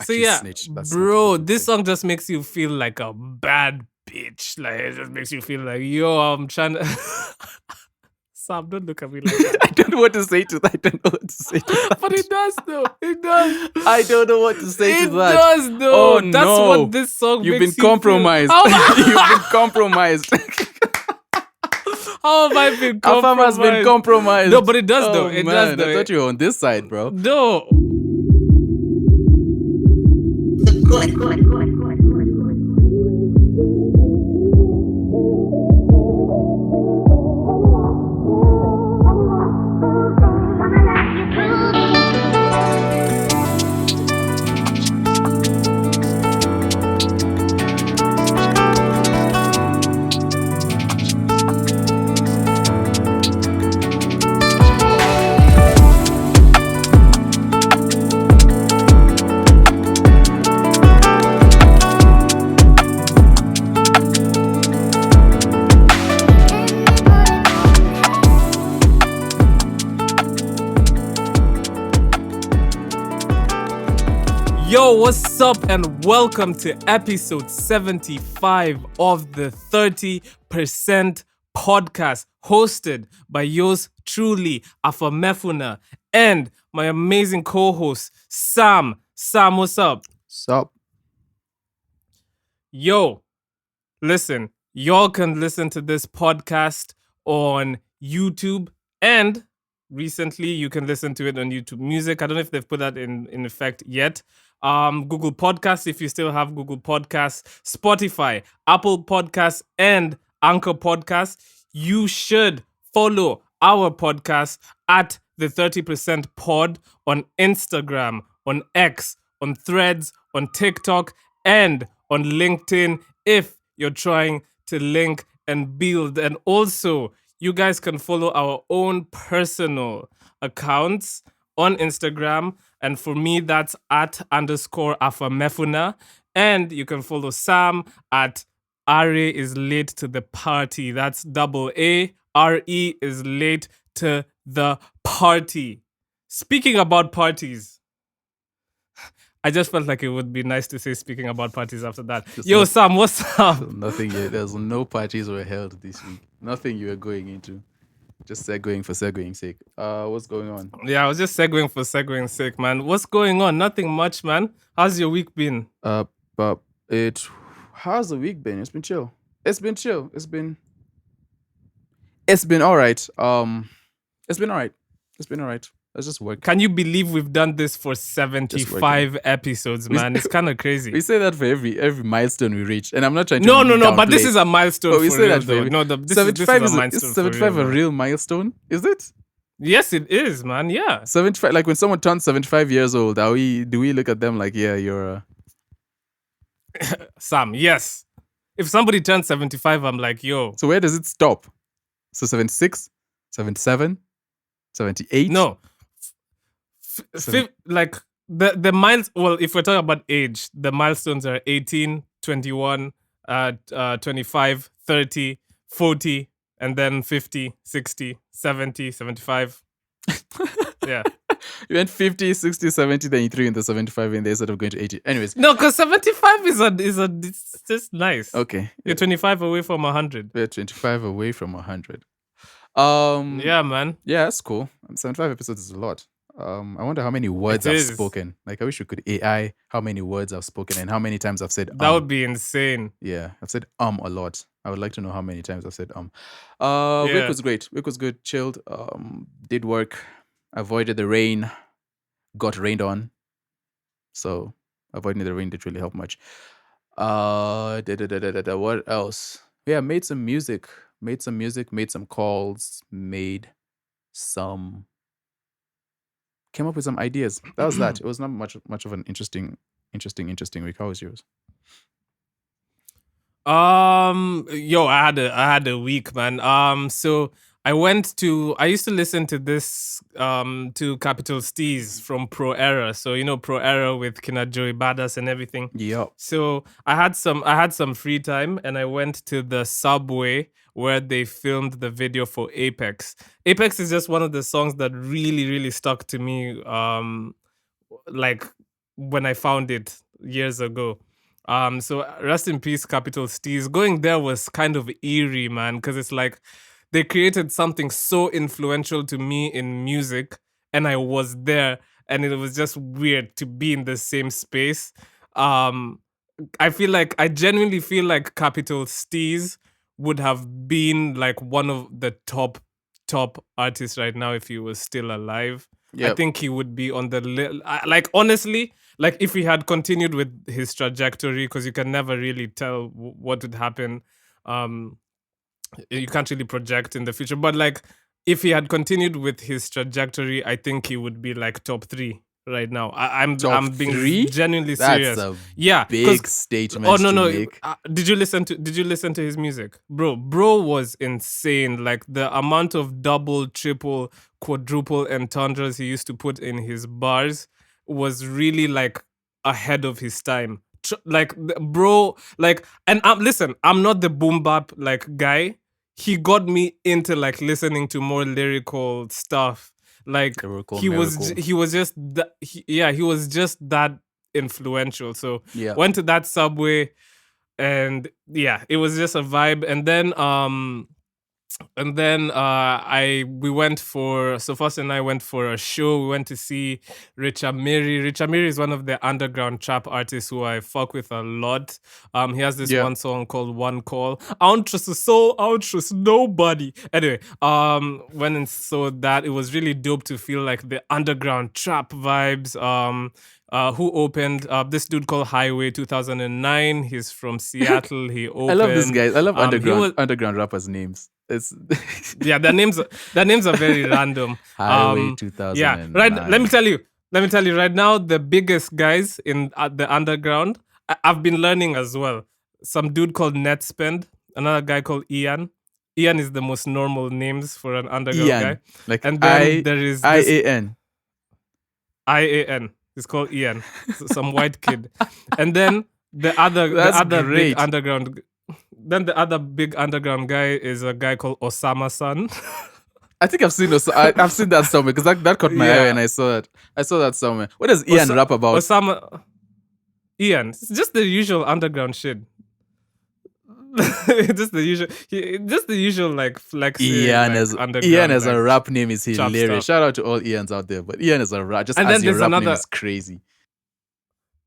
So you yeah, snitch. That's not bro, what you this say. song just makes you feel like a bad bitch. Like it just makes you feel like, yo, I'm trying to Sam, don't look at me like that. I don't know what to say to that. I don't know what to say to that. But it does though. It does. I don't know what to say to It that. does though. Oh That's no. what this song You've been makes you compromised. feel. How You've been compromised. How have I been Afam compromised? has been compromised. No, but it does though. Oh It man, does though. I thought you were on this side, bro. No. Yo, what's up, and welcome to episode 75 of the 30% podcast, hosted by yours truly, Afam, and my amazing co-host, Sam. Sam, what's up? Sup? Yo, listen, y'all can listen to this podcast on YouTube, and recently you can listen to it on YouTube Music. I don't know if they've put that in effect yet. Google Podcasts, if you still have Google Podcasts, Spotify, Apple Podcasts, and Anchor Podcasts. You should follow our podcast at the 30% pod on Instagram, on X, on Threads, on TikTok, and on LinkedIn if you're trying to link and build. And also, you guys can follow our own personal accounts on Instagram. And for me, that's at _Afamefuna. And you can follow Sam at Are is late to the party. That's AARE is late to the party. Speaking about parties, I just felt like it would be nice to say speaking about parties after that. Yo, Sam, what's up? Nothing yet. There's no parties were held this week. Nothing you were going into. Just segueing for seguing's sake. What's going on? Yeah, I was just segueing for seguing's sake, man. What's going on? Nothing much, man. How's your week been? But how's the week been? It's been chill. It's been all right. It's been all right. Let's just work. Can you believe we've done this for 75 episodes, man? It's kind of crazy. We say that for every milestone we reach, and I'm not trying to. No. But this is a milestone. But we for say real, that for though. every. No, this 75 is a is milestone. 75 for real, a real milestone? Is it? Yes, it is, man. Yeah. 75. Like when someone turns 75 years old, do we look at them like, yeah, you're Sam? Yes. If somebody turns 75, I'm like, yo. So where does it stop? So 76, 77, 78. No. Like the miles. Well, if we're talking about age, the milestones are 18, 21, 25, 30, 40, and then 50, 60, 70, 75. Yeah. You went 50, 60, 70, then you threw in the 75 in there instead of going to 80. Anyways. No, because 75 is it's just nice. Okay. You're 25 away from 100. We're 25 away from 100. Yeah, man. Yeah, that's cool. 75 episodes is a lot. I wonder how many words I've spoken. Like, I wish we could AI how many words I've spoken and how many times I've said That would be insane. Yeah, I've said a lot. I would like to know how many times I've said Week was great. Week was good. Chilled. Did work. Avoided the rain. Got rained on. So avoiding the rain didn't really help much. What else? Yeah, made some music. Made some calls. Came up with some ideas. That was that. It was not much of an interesting week. How was yours? Yo, I had a week, man. So I used to listen to this to Capital Steez from Pro Era. So Pro Era with Kina Joey Badass and everything. Yeah. So I had some free time and I went to the subway where they filmed the video for Apex. Apex is just one of the songs that really, really stuck to me. Like when I found it years ago. So rest in peace, Capital Steez. Going there was kind of eerie, man, because it's like they created something so influential to me in music, and I was there, and it was just weird to be in the same space. Um, I genuinely feel like Capital Steez would have been like one of the top artists right now if he was still alive. I Yep. think he would be on the like honestly, like if he had continued with his trajectory, because you can never really tell what would happen. Um, you can't really project in the future, but like if he had continued with his trajectory, I think he would be like top three right now. Top I'm being three? genuinely That's serious. a Yeah, because big oh statement no to no, make. did you listen to his music, bro? Bro was insane. Like the amount of double, triple, quadruple entendres he used to put in his bars was really like ahead of his time. Bro, like, and listen, I'm not the boom bap like guy. He got me into like listening to more lyrical stuff. Like Lyrical miracle. he was just yeah, he was just that influential. So Yeah. went to that Subway, and yeah, it was just a vibe. And then I we went for so Foss and I went for a show. We went to see Rich Amiri. Rich Amiri is one of the underground trap artists who I fuck with a lot. He has this Yeah. one song called One Call. I don't trust a soul, I don't trust nobody. Anyway, went and saw that. It was really dope to feel like the underground trap vibes. Who opened this dude called Highway 2009. He's from Seattle. He I love this opened. guy. I love He was underground rappers' names. It's yeah, their names are very random. Highway Yeah, right. 2009. Let me tell you right now, the biggest guys in the underground. I've been learning as well. Some dude called Netspend, another guy called Ian. Ian is the most normal names for an underground guy. Ian. Like And then there is this IAN. IAN. It's called Ian, some white kid. And then the That's other big great. underground. Then the other big underground guy is a guy called Osama San. I think I've seen I've seen that somewhere because that caught my eye and I saw it. I saw that somewhere. What does Ian rap about? Ian. It's just the usual underground shit. just the usual like flexing. Ian like, as a like, rap name is hilarious. stuff. Shout out to all Ians out there, but Ian as a rap, just and as then your there's rap name is crazy.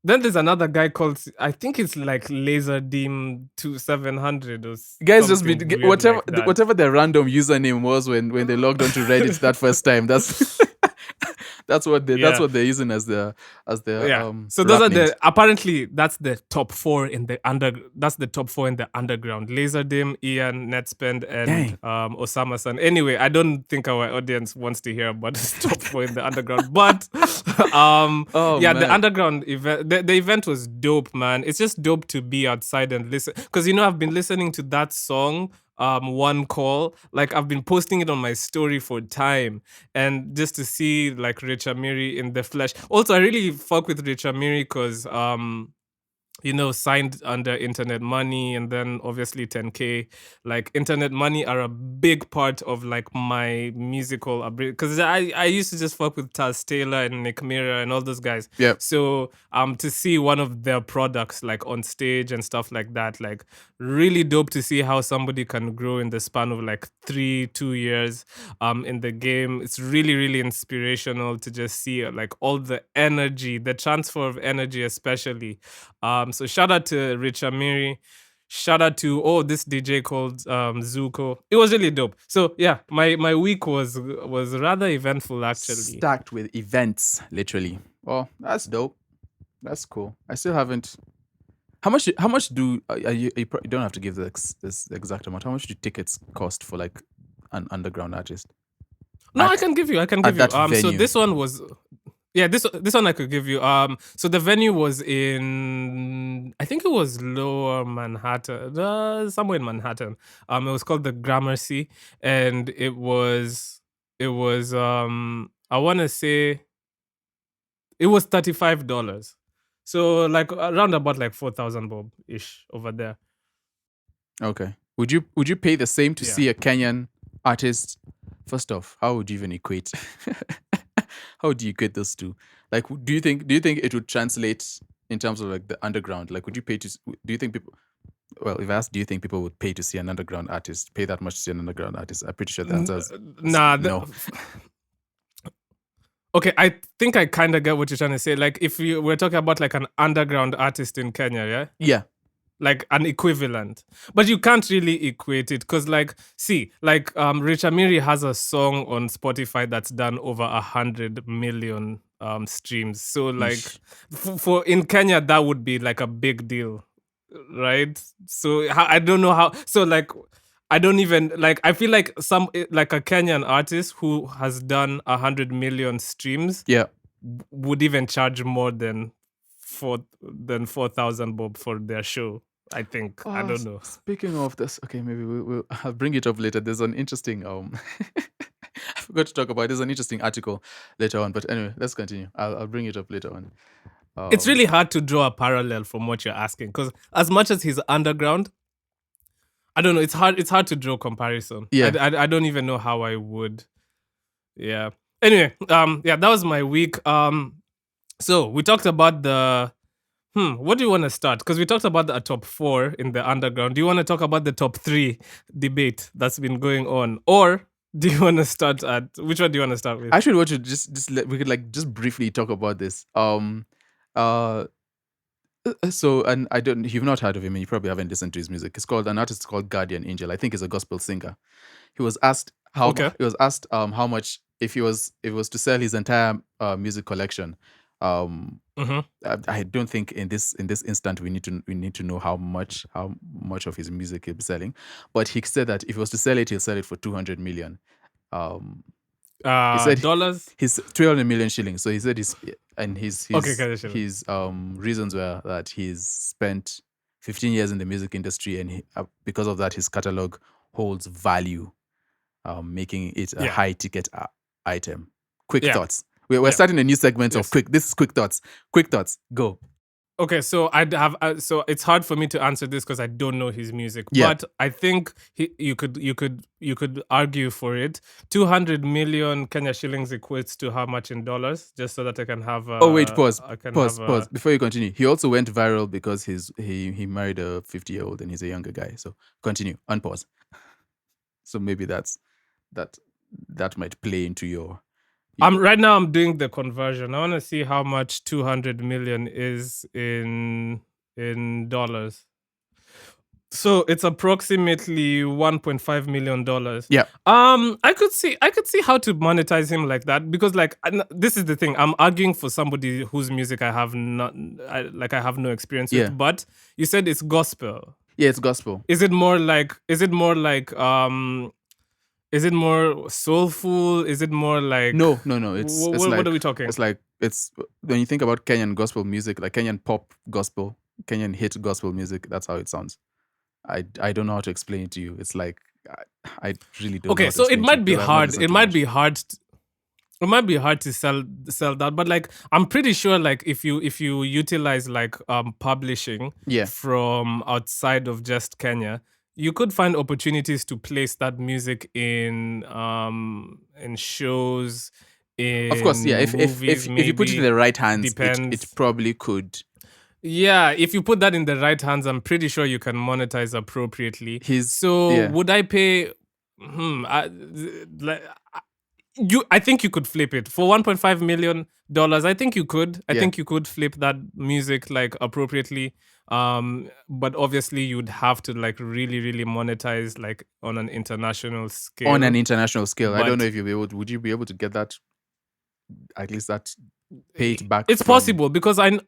Then there's another guy called, I think it's like Laser Deem 2700 or guys just be whatever like whatever their random username was when they logged onto Reddit that first time. That's what they're using as their So those are names. Apparently that's the top four in the underground. Laserdim, Ian, Netspend, and Osama San. Anyway, I don't think our audience wants to hear about the top four in the underground. But the underground event, the event was dope, man. It's just dope to be outside and listen. Because I've been listening to that song. One Call, like I've been posting it on my story for time, and just to see like Rich Amiri in the flesh. Also, I really fuck with Rich Amiri because signed under Internet Money, and then obviously 10K. Like Internet Money are a big part of like my musical because I used to just fuck with Taz Taylor and Nick Mira and all those guys. Yeah. So to see one of their products like on stage and stuff like that, like really dope to see how somebody can grow in the span of like 2 years in the game. It's really, really inspirational to just see like all the energy, the transfer of energy, especially. So shout out to Rich Amiri. Shout out to this DJ called Zuko. It was really dope. So yeah, my week was rather eventful actually. Stacked with events, literally. Oh, that's dope. That's cool. I still haven't. How much do you don't have to give this exact amount? How much do tickets cost for like an underground artist? No, I can give you. Venue. So this one was. Yeah, this one I could give you. So the venue was in, I think it was Lower Manhattan, somewhere in Manhattan. It was called the Gramercy, and it was I want to say it was $35. So like around about like 4,000 bob ish over there. Okay. Would you pay the same to see a Kenyan artist? First off, how would you even equate? how do you equate those two? Like, do you think it would translate in terms of like the underground? Like, would you pay to? Do you think people? Well, if I asked, do you think people would pay to see an underground artist? Pay that much to see an underground artist? I'm pretty sure the answer is Nah. no. Okay, I think I kind of get what you're trying to say. Like, if we're talking about like an underground artist in Kenya, yeah, Yeah, like an equivalent, but you can't really equate it because, like, see, like, Rich Amiri has a song on Spotify that's done over 100 million streams. So, like, Yeesh. for in Kenya, that would be like a big deal, right? So I don't know how. So, like, I don't even like. I feel like like a Kenyan artist who has done 100 million streams Yeah. would even charge more than 4,000 bob for their show. I think. I don't know. Speaking of this, okay, maybe I'll bring it up later. There's an interesting I forgot to talk about. There's an interesting article later on, but anyway, let's continue. I'll bring it up later on. It's really hard to draw a parallel from what you're asking because as much as he's underground, I don't know. It's hard. It's hard to draw comparison. Yeah. I don't even know how I would. Yeah. Anyway, yeah, that was my week. So we talked about the. What do you want to start? Because we talked about the top 4 in the underground. Do you want to talk about the top 3 debate that's been going on, or do you want to start at which one do you want to start with? Actually, what you just we could like just briefly talk about this. So, and you've not heard of him, and you probably haven't listened to his music. It's called an artist called Guardian Angel. I think he's a gospel singer. He was asked how Okay. how much if he was to sell his entire music collection. I don't think in this instant we need to know how much of his music he'll be selling, but he said that if he was to sell it, he'll sell it for 200 million. He said dollars. His 300 million shillings. So he said his Okay, his reasons were that he's spent 15 years in the music industry, and because of that, his catalog holds value, making it a high ticket item. Quick thoughts. We're starting a new segment of quick. This is quick thoughts. Quick thoughts. Go. Okay, so I'd have so it's hard for me to answer this because I don't know his music. Yeah. But I think you could argue for it. 200 million Kenya shillings equates to how much in dollars? Just so that I can have. Pause. I can Pause. have Pause. Before you continue, he also went viral because he married a 50-year-old and he's a younger guy. So continue. Unpause. So maybe that might play into your. Right now I'm doing the conversion. I want to see how much 200 million is in dollars. So it's approximately $1.5 million. Yeah. I could see how to monetize him like that because, like, this is the thing. I'm arguing for somebody whose music I have I have no experience with. But you said it's gospel. Yeah, it's gospel. Is it more like is it more soulful? Is it more like No. It's like, what are we talking? It's like when you think about Kenyan gospel music, like Kenyan pop gospel, Kenyan hit gospel music. That's how it sounds. I don't know how to explain it to you. It's like I really don't. Okay, know so it might be hard. It might be hard. It might be hard to sell that, but like I'm pretty sure, like if you utilize like publishing from outside of just Kenya, you could find opportunities to place that music in shows, in of course, yeah. movies, if you put it in the right hands, depends. it probably could. Yeah, if you put that in the right hands, I'm pretty sure you can monetize appropriately. Would I pay? I think you could flip it for $1.5 million. I think you could. I think you could flip that music like appropriately. But obviously you'd have to like really, really monetize like on an international scale. I don't know if you'll be able to. Would you be able to get that? At least that paid back. It's possible because I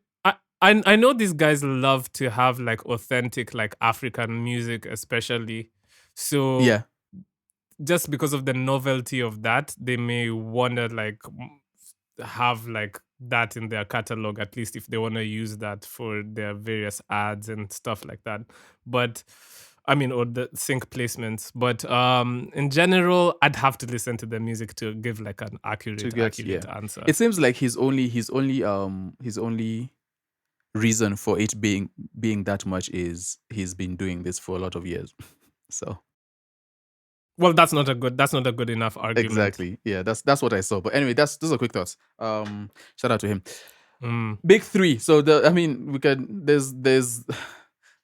know these guys love to have like authentic like African music, especially. So yeah. Just because of the novelty of that, they may want to like have like that in their catalog, at least if they want to use that for their various ads and stuff like that. But I mean, or the sync placements. But in general, I'd have to listen to the music to give like an accurate answer. It seems like his only reason for it being that much is he's been doing this for a lot of years. So Well, that's not a good enough argument. Exactly. Yeah, that's what I saw. But anyway, those are quick thoughts. Shout out to him. Big three. So there's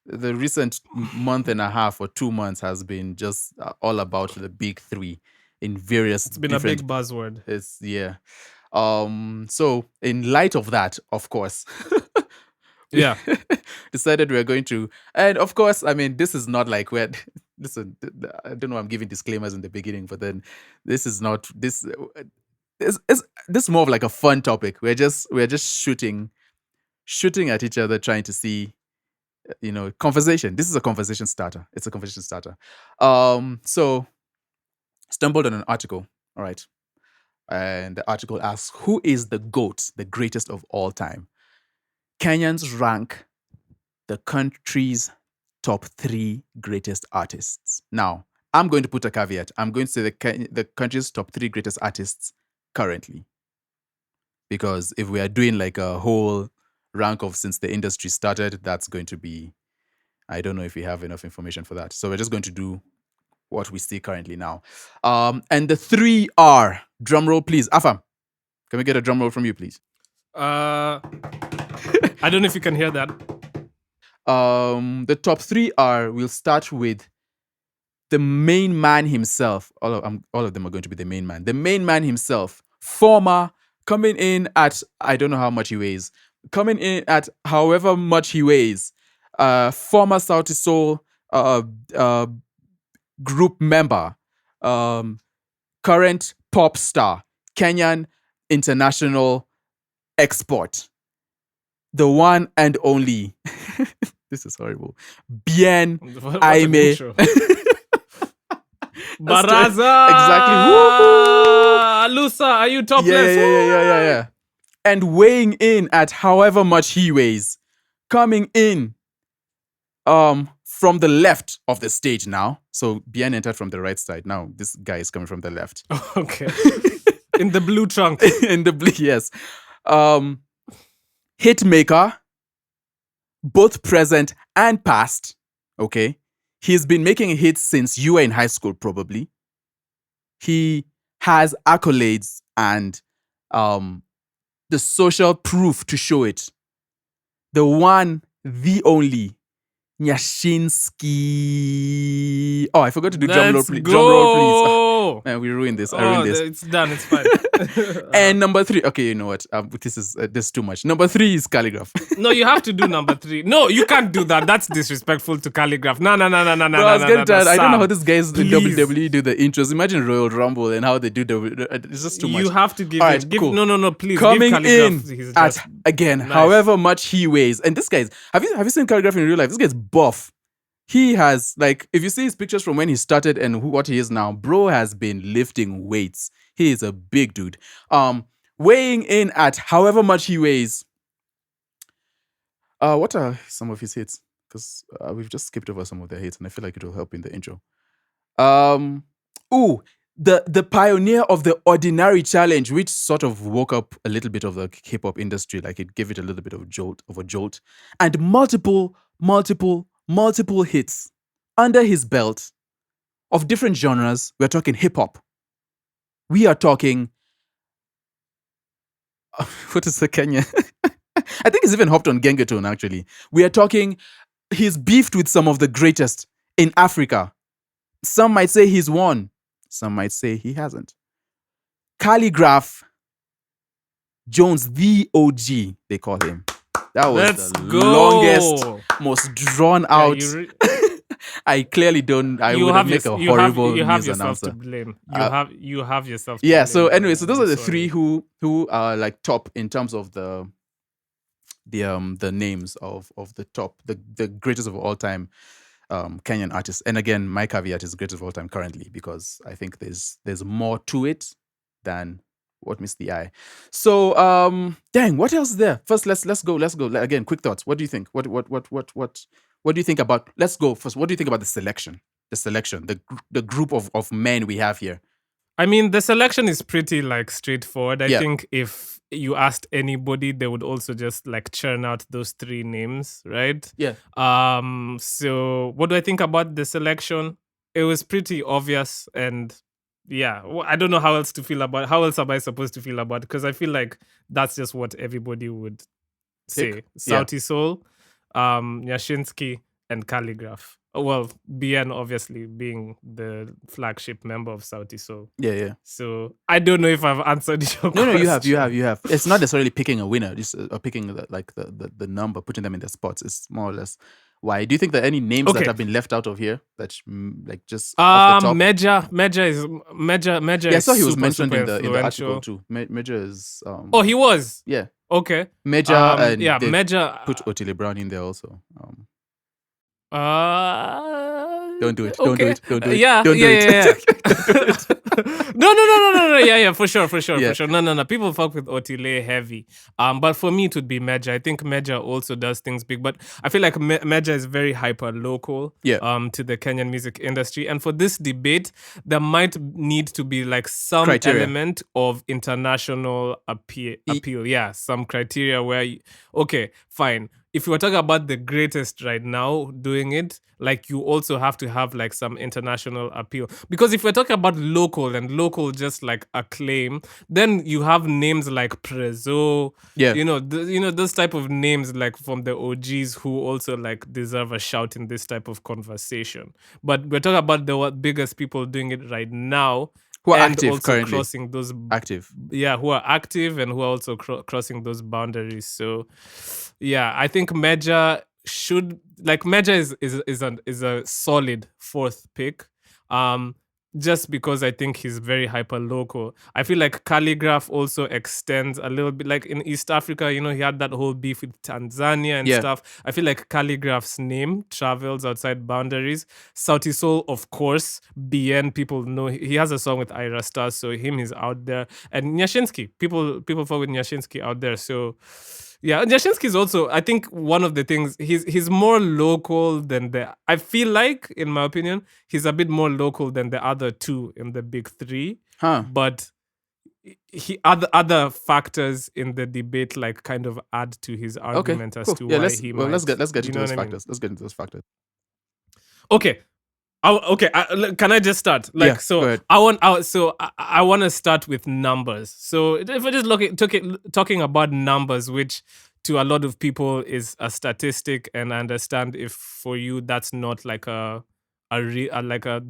the recent month and a half or 2 months has been just all about the big three in various. It's been a big buzzword. It's yeah. So in light of that, of course, yeah, decided we're going to, and of course, I mean, this is not like we're. Listen, I don't know. I'm giving disclaimers in the beginning, but then this is not this. This is more of like a fun topic. We're just shooting at each other, trying to see, conversation. This is a conversation starter. It's a conversation starter. So stumbled on an article. All right. And the article asks, who is the GOAT, the greatest of all time? Kenyans rank the country's top 3 greatest artists. Now, I'm going to put a caveat. I'm going to say the country's top 3 greatest artists currently. Because if we are doing like a whole rank of since the industry started, that's going to be, I don't know if we have enough information for that. So we're just going to do what we see currently now. And the 3 are, drum roll please, Afam. Can we get a drum roll from you, please? I don't know if you can hear that. The top 3 are, we'll start with the main man himself. All of them are going to be the main man. The main man himself, former, coming in at, I don't know how much he weighs, coming in at however much he weighs, former Sauti Soul group member, current pop star, Kenyan international export, the one and only, this is horrible, Bien Aime. Baraza! Exactly. Woo-hoo! Alusa, are you topless? Yeah. And weighing in at however much he weighs, coming in from the left of the stage now. So Bien entered from the right side. Now this guy is coming from the left. Okay. In the blue trunk. In the blue, yes. Hitmaker, both present and past. Okay. He's been making hits since you were in high school, probably. He has accolades and the social proof to show it. The one, the only, Nyashinski. Oh, I forgot to do drum roll, please. Drum roll, please. Man, we ruined this. I ruined this. It's done. It's fine. And number 3. Okay, you know what? This is too much. Number 3 is Calligraph. No, you have to do number 3. No, you can't do that. That's disrespectful to Calligraph. No. Bro, I was getting tired. I don't know how these guys in WWE do the intros. Imagine Royal Rumble and how they do it's just too much. You have to give All him. Right, cool. No, please. Coming give Calligraph in at, again, nice. However much he weighs. And this guy's, have you seen Calligraph in real life? This guy's buff. He has, like, if you see his pictures from when he started and what he is now, bro has been lifting weights. He is a big dude. Weighing in at however much he weighs. What are some of his hits? Because we've just skipped over some of their hits, and I feel like it will help in the intro. The pioneer of the Ordinary Challenge, which sort of woke up a little bit of the hip-hop industry, like it gave it a little bit of a jolt, and multiple hits under his belt of different genres. We're talking hip-hop. We are talking, what is the Kenyan? I think he's even hopped on Gengetone, actually. We are talking, he's beefed with some of the greatest in Africa. Some might say he's won. Some might say he hasn't. Calligraph Jones, the OG, they call him. That was longest, most drawn out. I clearly don't. I would make a horrible news announcer. To blame. You have yourself. To blame. So anyway, so those are the 3 who are like top in terms of the names of the top, the greatest of all time Kenyan artists. And again, my caveat is greatest of all time currently, because I think there's more to it than what meets the eye. So dang, what else is there? First, let's go. Again, quick thoughts. What do you think? What do you think about? Let's go first. What do you think about the selection? The group of men we have here. I mean, the selection is pretty like straightforward. I think if you asked anybody, they would also just like churn out those 3 names, right? Yeah. So what do I think about the selection? it was pretty obvious, and yeah, I don't know how else to feel about. How else am I supposed to feel about? Because I feel like that's just what everybody would Pick? say. Yeah. Sauti Soul, Nyashinski, and Calligraph. Well, BN obviously being the flagship member of Sauti Soul. Yeah. So I don't know if I've answered your No, question. you have. It's not necessarily picking a winner, just or picking the number, putting them in their spots. It's more or less why. Do you think there are any names that Okay. have been left out of here that like just off the top? Meja Yeah, I is saw he was super, mentioned super in the article influential. too. Meja is Oh, he was. yeah. Okay. Meja, and Yeah, they Meja. put Otile Brown in there also. Uh, Don't do it. Don't do okay. it. Don't do it. Yeah, Don't do yeah, it. yeah, yeah. Don't do it. No. Yeah, for sure, Yeah. for sure. No. People fuck with Otile heavy. But for me, it would be Meja. I think Meja also does things big, but I feel like Meja is very hyper local. Yeah. To the Kenyan music industry, and for this debate, there might need to be like some Criteria. element of international appeal. Yeah, some criteria where, okay, fine. If you were talking about the greatest right now doing it, like you also have to have like some international appeal. Because if we're talking about local and local just like acclaim, then you have names like Prezo, Yeah. those type of names like from the OGs who also like deserve a shout in this type of conversation. But we're talking about the biggest people doing it right now, Who are and active also currently. crossing those Active. Yeah, who are active and who are also crossing those boundaries. So yeah, I think Meja is a solid fourth pick. Just because I think he's very hyper local. I feel like Calligraph also extends a little bit, like in East Africa, he had that whole beef with Tanzania and Yeah. stuff. I feel like Calligraph's name travels outside boundaries. Sauti Soul, of course, BN, people know he has a song with Ira Star, so him is out there. And Nyashinski, people follow with Nyashinski out there. So yeah, Nyashinski is also, I think, one of the things, he's more local than I feel like, in my opinion, he's a bit more local than the other two in the big three. Huh. But other factors in the debate like kind of add to his argument as to why let's get into those I mean? factors. Let's get into those factors. Okay. Can I just start? Like, Yeah, so go ahead. I want to start with numbers. So if we're just talking about numbers, which to a lot of people is a statistic, and I understand if for you that's not like the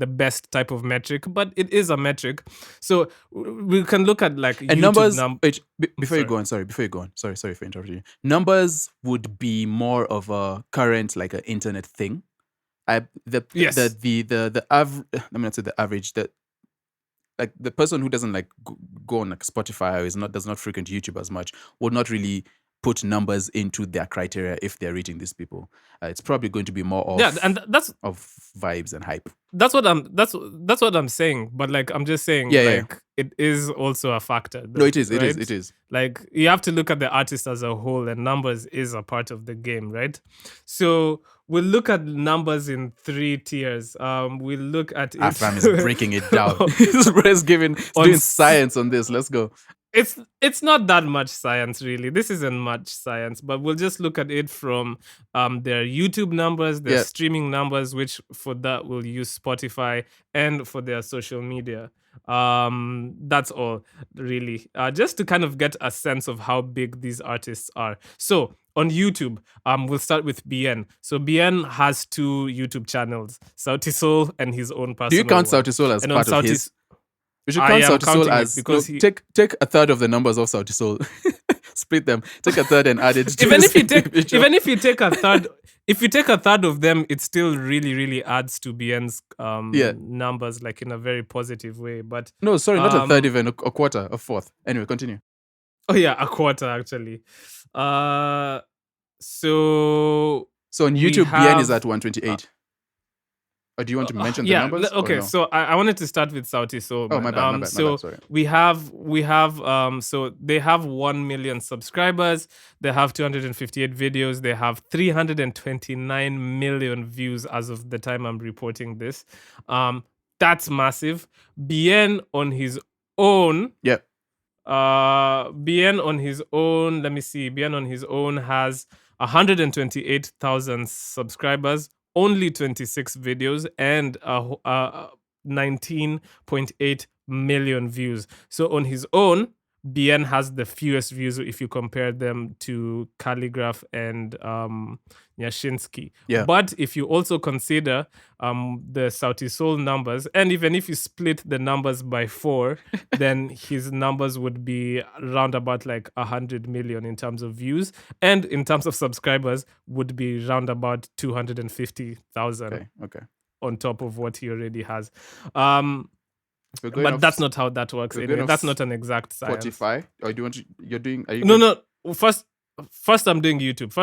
best type of metric, but it is a metric. So we can look at like And YouTube numbers. Before you sorry. go on. Sorry for interrupting you. Numbers would be more of a current, like an internet thing. Yes. The average. Let me not say the average. Like the person who doesn't like go on like Spotify or does not frequent YouTube as much would not really put numbers into their criteria if they're reaching these people. It's probably going to be more of and that's of vibes and hype. That's what I'm saying. But like I'm just saying, it is also a factor. Though, No, it is. Right? It is. Like you have to look at the artist as a whole, and numbers is a part of the game, right? So we'll look at numbers in 3 tiers. We'll look at it. Afam is breaking it down. He's doing science on this. Let's go. It's not that much science, really. This isn't much science, but we'll just look at it from their YouTube numbers, their streaming numbers, which for that we'll use Spotify, and for their social media. That's all, really. Just to kind of get a sense of how big these artists are. So on YouTube, we'll start with BN. So BN has 2 YouTube channels, Sauti Soul and his own personal. Do you count one. Sauti Soul as And part of his? We should count Sauti Soul as because take a third of the numbers of Sauti Soul, split them, take a third and add it to even if you take a third, if you take a third of them, it still really adds to BN's numbers, like in a very positive way. But no, sorry, not a third, even a quarter, a fourth. Anyway, continue. Oh yeah, a quarter actually. So on YouTube, BN is at 128. Or do you want to mention the numbers? Okay, no? So I wanted to start with Sauti Soul. Oh, my bad, sorry. we have so they have 1 million subscribers, they have 258 videos, they have 329 million views as of the time I'm reporting this. That's massive. BN on his own. Yeah. BN on his own, let me see. BN on his own has 128,000 subscribers only 26 videos and 19.8 million views. So on his own, BN has the fewest views if you compare them to Calligraph and Nyashinski. Yeah. But if you also consider the Sauti Soul numbers, and even if you split the numbers by 4, then his numbers would be around about like 100 million in terms of views, and in terms of subscribers would be round about 250,000 Okay. on top of what he already has. We're going But off that's not how that works we're anyway. going That's off not an exact science. Spotify. Or do you want to? You're doing? Are you? No, going- no. First I'm doing YouTube.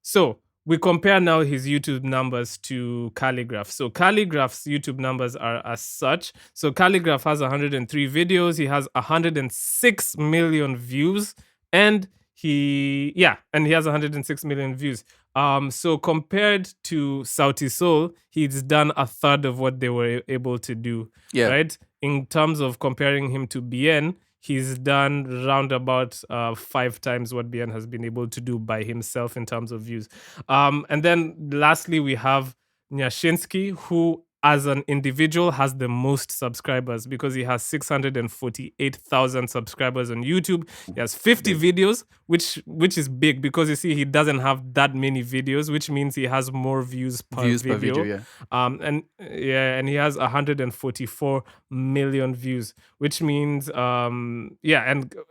So we compare now his YouTube numbers to Calligraph. So Calligraph's YouTube numbers are as such. So Calligraph has 103 videos. He has 106 million views, and he has 106 million views. So compared to Sauti Soul, he's done a third of what they were able to do. Yeah. Right? In terms of comparing him to BN, he's done round about 5 times what BN has been able to do by himself in terms of views. And then lastly, we have Nyashinski, who as an individual has the most subscribers because he has 648,000 subscribers on YouTube. He has 50 videos, which is big because you see he doesn't have that many videos, which means he has more views per video. Yeah. And he has 144 million views, which means and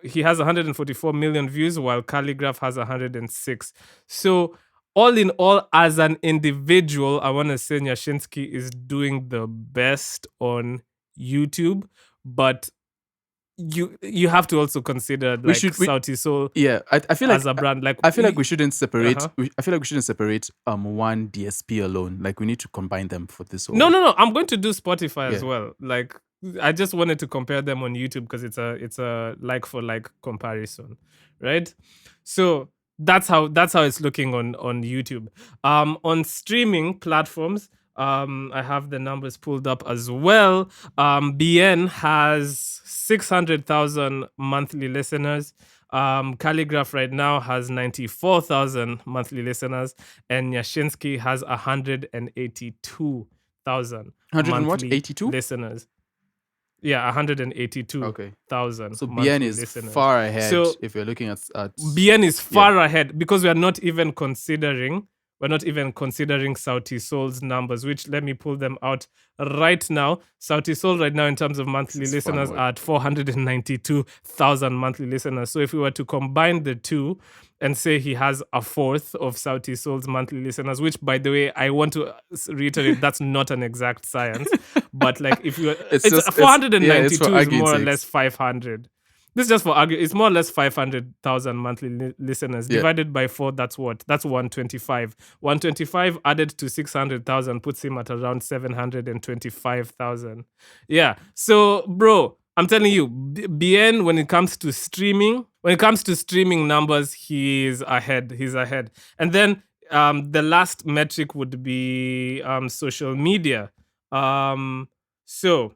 he has 144 million views while Calligraph has 106. So all in all, as an individual, I want to say Nyashinski is doing the best on YouTube, but you have to also consider like Sauti Soul. Yeah, I feel like as a brand, like I feel like we shouldn't separate. I feel like we shouldn't separate one DSP alone. Like we need to combine them for this whole. No. I'm going to do Spotify as well. Like I just wanted to compare them on YouTube because it's a like for like comparison, right? So that's how it's looking on YouTube. On streaming platforms, I have the numbers pulled up as well. BN has 600,000 monthly listeners. Calligraph right now has 94,000 monthly listeners, and Nyashinski has 182,000 monthly listeners. Yeah, 182,000. So BN is listeners. far ahead. So if you're looking at BN is far ahead because we are not even considering Sauti Soul's numbers, which let me pull them out right now. Sauti Soul right now in terms of monthly listeners are at 492,000 monthly listeners. So if we were to combine the two and say he has a fourth of Sauti Soul's monthly listeners, which by the way, I want to reiterate, that's not an exact science, but like if you it's 492 is more or less 500. This is just for argue. It's more or less 500,000 monthly listeners. Divided by 4, that's what? That's 125. 125 added to 600,000 puts him at around 725,000. Yeah. So, bro, I'm telling you, BN, when it comes to streaming numbers, he's ahead. And then the last metric would be social media. So,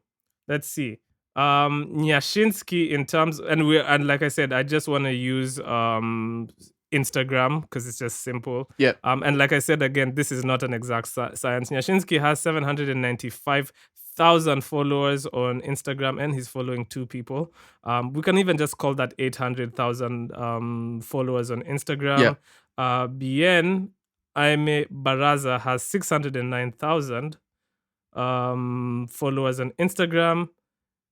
let's see. Nyashinski in terms and like I said, I just want to use Instagram because it's just simple. Yeah. And like I said again, this is not an exact science. Nyashinski has 795,000 followers on Instagram, and he's following 2 people. We can even just call that 800,000 followers on Instagram. Yeah. BN Aime Baraza has 609,000 followers on Instagram.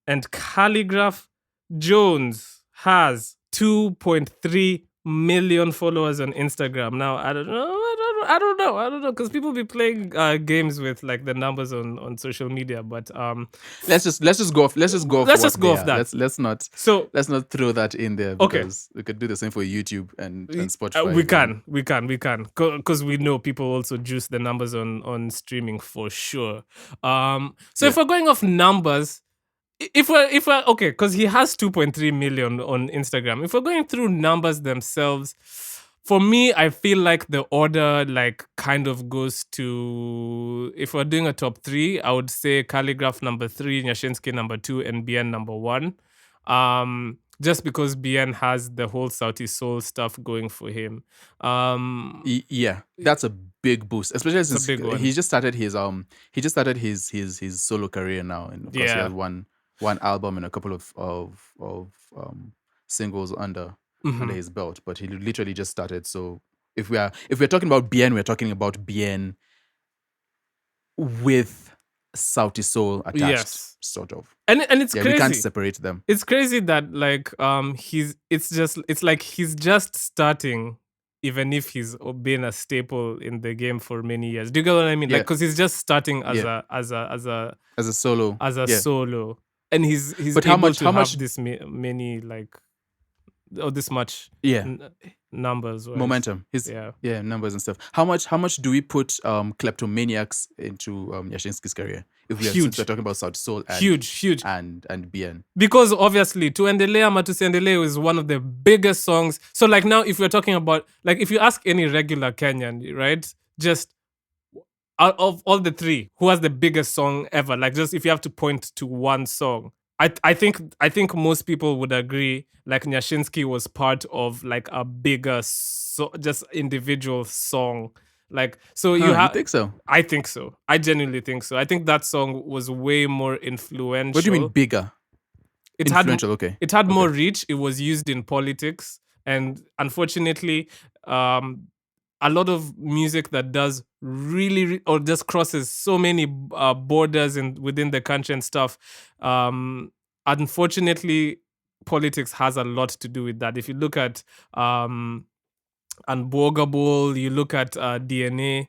And Calligraph Jones has 2.3 million followers on Instagram. Now, I don't know, because people be playing games with like the numbers on social media. But let's just go off. Let's just go off that. Let's not throw that in there because we could do the same for YouTube and Spotify. We can, because we know people also juice the numbers on streaming for sure. If we're going off numbers. If we're okay, because he has 2.3 million on Instagram. If we're going through numbers themselves, for me, I feel like the order like kind of goes to, if we're doing a top 3, I would say Calligraph number 3, Nyashinski number 2, and BN number 1. Just because BN has the whole Sauti Soul stuff going for him. Yeah, that's a big boost, especially It's a since big one. he just started his solo career now, and of course he Yeah. has one album and a couple of singles under his belt, but he literally just started. So if we're talking about BN, we're talking about BN with Sauti Soul attached, Yes. sort of. And it's crazy. We can't separate them. It's crazy that like it's like he's just starting, even if he's been a staple in the game for many years. Do you get what I mean? Yeah. Like, because he's just starting as Yeah. a solo. solo, and he's But able to have this many like this much numbers wise. momentum. Numbers and stuff. How much do we put Kleptomaniacs into Nyashinski's career? If we since we're talking about Sauti Soul and huge and BN. Because obviously Tuendelea ama Tusiendelee is one of the biggest songs. So like now if we're talking about, like, if you ask any regular Kenyan, right, just out of all the three, who has the biggest song ever? Like, just if you have to point to one song, I think most people would agree like Nyashinski was part of like a bigger just individual song. Like, so you think so? I think so. I genuinely think so. I think that song was way more influential. What do you mean bigger? Influential, okay. It had more reach. It was used in politics, and unfortunately, a lot of music that does really or just crosses so many borders within the country and stuff. Unfortunately, politics has a lot to do with that. If you look at Unbogable, you look at DNA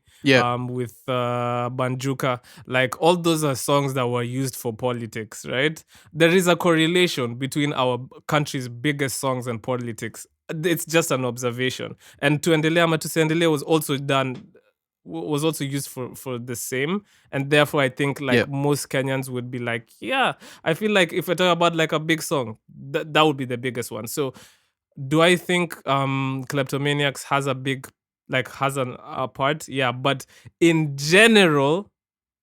with Banjuka, like all those are songs that were used for politics, right? There is a correlation between our country's biggest songs and politics. It's just an observation. And Tuendelea ama Tusiendelee was also used for the same, and therefore I think like most Kenyans would be like, yeah, I feel like if we're talking about like a big song, that would be the biggest one. So do I think Kleptomaniacs has a part? Yeah, but in general,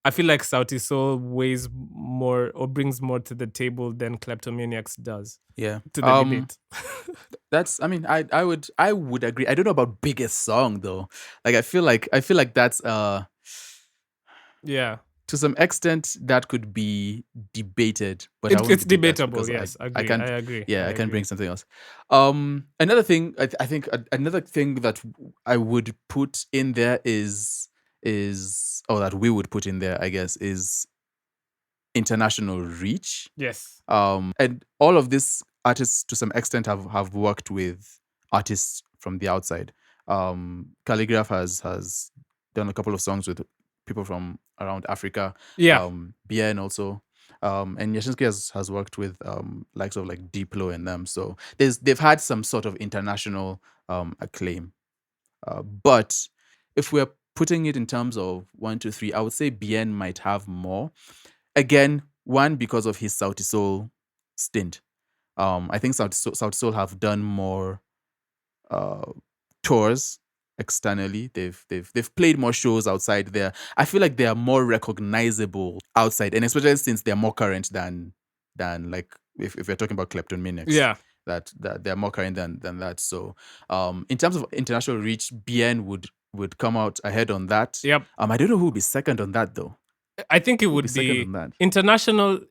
I feel like Sauti Soul weighs more or brings more to the table than Kleptomaniacs does. Yeah. To the debate. I would agree. I don't know about biggest song though. Like I feel like that's to some extent that could be debated, but it's debatable. Yes, I agree. I can bring something else. Another thing, I think another thing that I would put in there is that we would put in there, I guess, is international reach. Yes. And all of these artists to some extent have worked with artists from the outside. Calligraph has done a couple of songs with people from around Africa. BN also. And Nyashinski has worked with likes of like Diplo and them. So they've had some sort of international acclaim. But if we're putting it in terms of 1, 2, 3, I would say BN might have more. Again, one, because of his Sauti Soul stint. I think Sauti Soul have done more tours externally. They've played more shows outside there. I feel like they are more recognizable outside, and especially since they're more current than like if we're talking about Kleptomaniacs. Yeah. That they're more current than that. So in terms of international reach, BN would come out ahead on that. Yep. I don't know who would be second on that though. I think it would be international.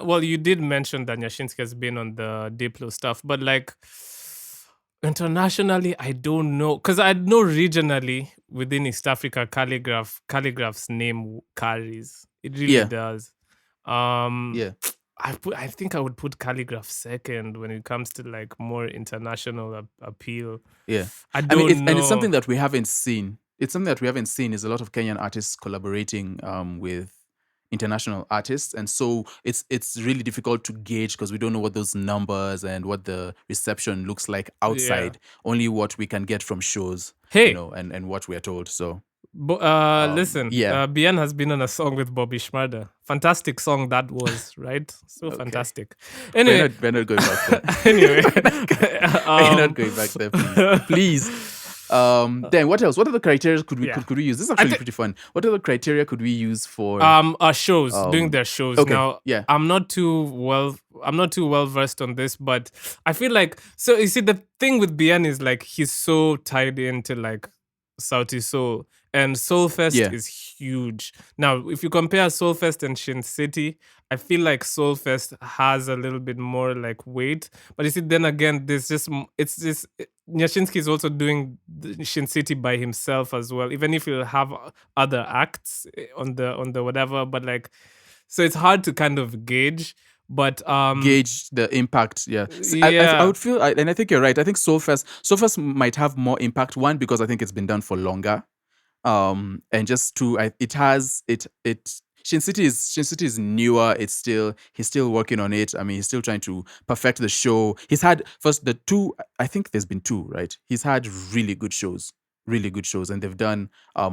Well, you did mention that Nyashinski has been on the Diplo stuff, but like internationally, I don't know, because I know regionally within East Africa, Calligraph's name carries. It really does. I think I would put Calligraph second when it comes to like more international appeal. Yeah, I don't know. And it's something that we haven't seen. It's something that we haven't seen is a lot of Kenyan artists collaborating with international artists, and so it's really difficult to gauge because we don't know what those numbers and what the reception looks like outside. Only what we can get from shows, and what we are told. So listen, BN has been on a song with Bobby Schmurda. Fantastic song that was, right? So fantastic. Anyway, we're not going back there. Anyway, we're not going back there, please. Then what else? What other criteria could we use? This is actually pretty fun. What other criteria could we use for our shows, doing their shows? Okay. Now, I'm not too well versed on this, but I feel like, so you see, the thing with BN is like he's so tied into like Sauti Sol, and Soulfest Yeah. is huge. Now, if you compare Soulfest and Shin City, I feel like Soulfest has a little bit more like weight. But you see, then again, there's just it's just Nyashinski is also doing Shin City by himself as well. Even if he'll have other acts on the whatever, but like, so it's hard to kind of gauge. But Gauge the impact. Yeah, I yeah, would feel, and I think you're right. I think Soulfest might have more impact. One, because I think it's been done for longer, and just two, it Shin City is newer. He's still working on it. I mean, he's still trying to perfect the show. He's had first the two. I think there's been two, right? He's had really good shows, and they've done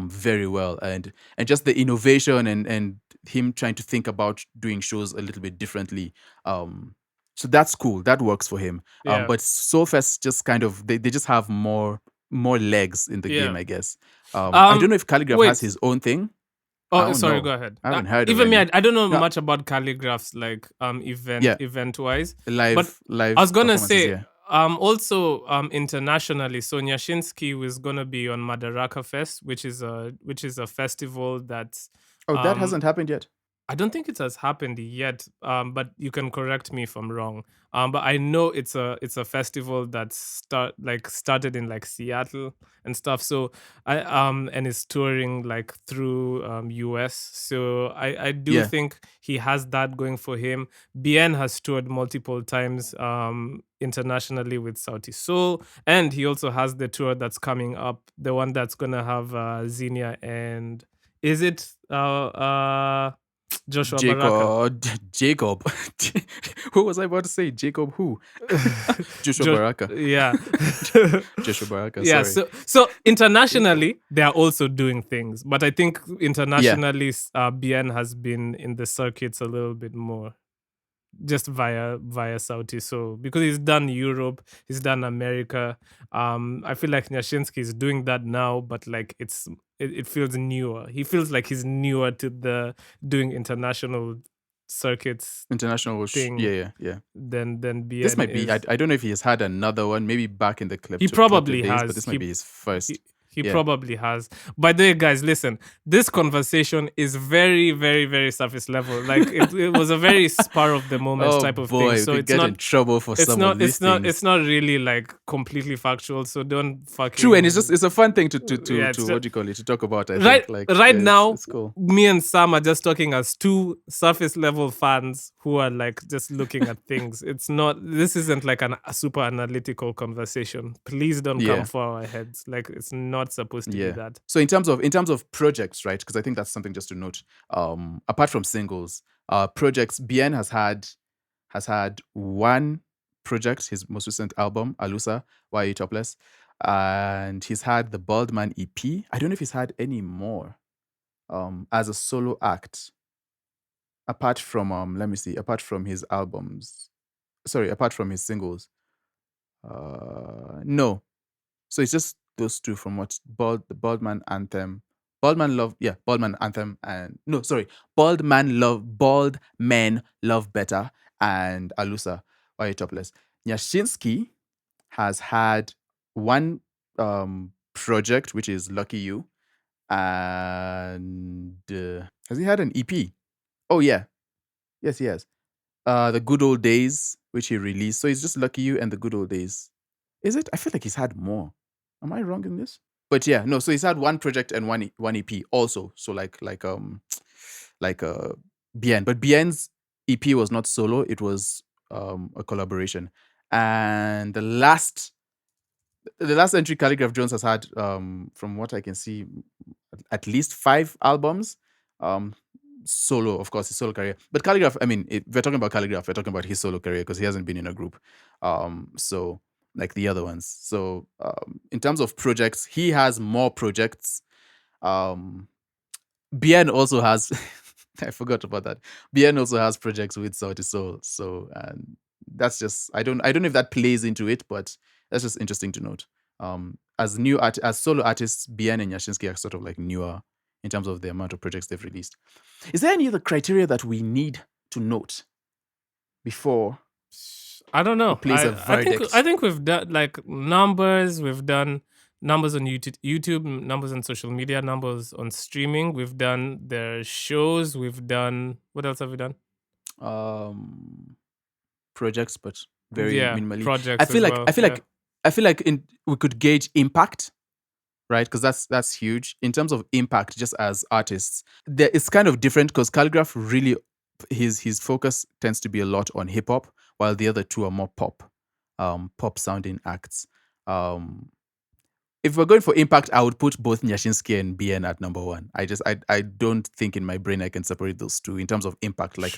very well. And just the innovation and him trying to think about doing shows a little bit differently. So that's cool. That works for him. yeah, But Soulfest just kind of they just have more legs in the game, yeah. I guess. I don't know if Calligraph has Wait. his own thing. I Oh, don't sorry. Go know. ahead. I haven't heard of Even me, any. I don't know No, much about Calligraph's like yeah, event wise. But I was live gonna performances. say Yeah. also internationally. So Nyashinski was gonna be on Madaraka Fest, which is a festival that's Oh, that um hasn't happened yet. I don't think it has happened yet, but you can correct me if I'm wrong. But I know it's a festival that started in like Seattle and stuff. So I and is touring like through US. So I do Yeah. think he has that going for him. Bien has toured multiple times internationally with Sauti Soul, and he also has the tour that's coming up, the one that's gonna have Zinnia and is it Joshua Baraka. Jacob. Who was I about to say? Jacob who? Joshua Baraka. Yeah. Joshua Baraka, Yeah, sorry. so Jacob. internationally they are also doing things, but I think Yeah. internationally Bien has been in the circuits a little bit more just via Saudi. So because he's done Europe, he's done America. I feel like Nyashinsky is doing that now, but like it feels newer. He feels like he's newer to the doing international circuits International. thing Yeah. than This Bien might be. I is. don't know if he has had another one. Maybe back in the He klepto probably days, but has. this might be his first. He Yeah. probably has. By the way, guys, listen. This conversation is very, very, very surface level. Like it was a very spur of the moment Oh type of thing. boy, we So could get in trouble for some of these things. it's not really like completely factual. So don't fucking. True, and it's a fun thing Yeah, to what do you call it, to talk about. I right think like right now it's cool. me and Sam are just talking as two surface level fans who are like just looking at things. This isn't like a super analytical conversation. Please don't come Yeah. for our heads. Like it's not supposed to be Yeah. that. So in terms of projects, right? Because I think that's something just to note. Apart from singles, projects, Bien has had one project, his most recent album, Alusa, Why Are You Topless? And he's had the Baldman EP. I don't know if he's had any more as a solo act. Apart from let me see, apart from his albums. Sorry, apart from his singles. No. So it's just those two from what the Baldman Anthem. Baldman Anthem and no, sorry. Bald Men Love Better and Alusa, Why You Topless. Nyashinsky has had one project, which is Lucky You. And has he had an EP? Oh yeah. Yes, he has. The Good Old Days, which he released. So it's just Lucky You and The Good Old Days. Is it? I feel like he's had more. Am I wrong in this? But yeah, no. So he's had one project and one EP also. So like Bien, but Bien's EP was not solo. It was a collaboration. And the last entry Calligraph Jones has had, from what I can see, at least 5 albums. Solo, of course, his solo career. But Calligraph, I mean, if we're talking about Calligraph, we're talking about his solo career because he hasn't been in a group. So like the other ones. So in terms of projects, he has more projects. Bien also has I forgot about that. Bien also has projects with Sauti Soul. So that's just I don't know if that plays into it, but that's just interesting to note. As solo artists, Bien and Nyashinsky are sort of like newer in terms of the amount of projects they've released. Is there any other criteria that we need to note before? I don't know. Plays a verdict? I think we've done like numbers. We've done numbers on YouTube, numbers on social media, numbers on streaming. We've done their shows. We've done, what else have we done? Projects, but very minimally. Projects as well. I feel like we could gauge impact, right? Because that's huge in terms of impact. Just as artists, it's kind of different because Calligraph really his focus tends to be a lot on hip hop, while the other two are more pop sounding acts. If we're going for impact, I would put both Nyashinski and BN at number one. I don't think in my brain I can separate those two in terms of impact. Like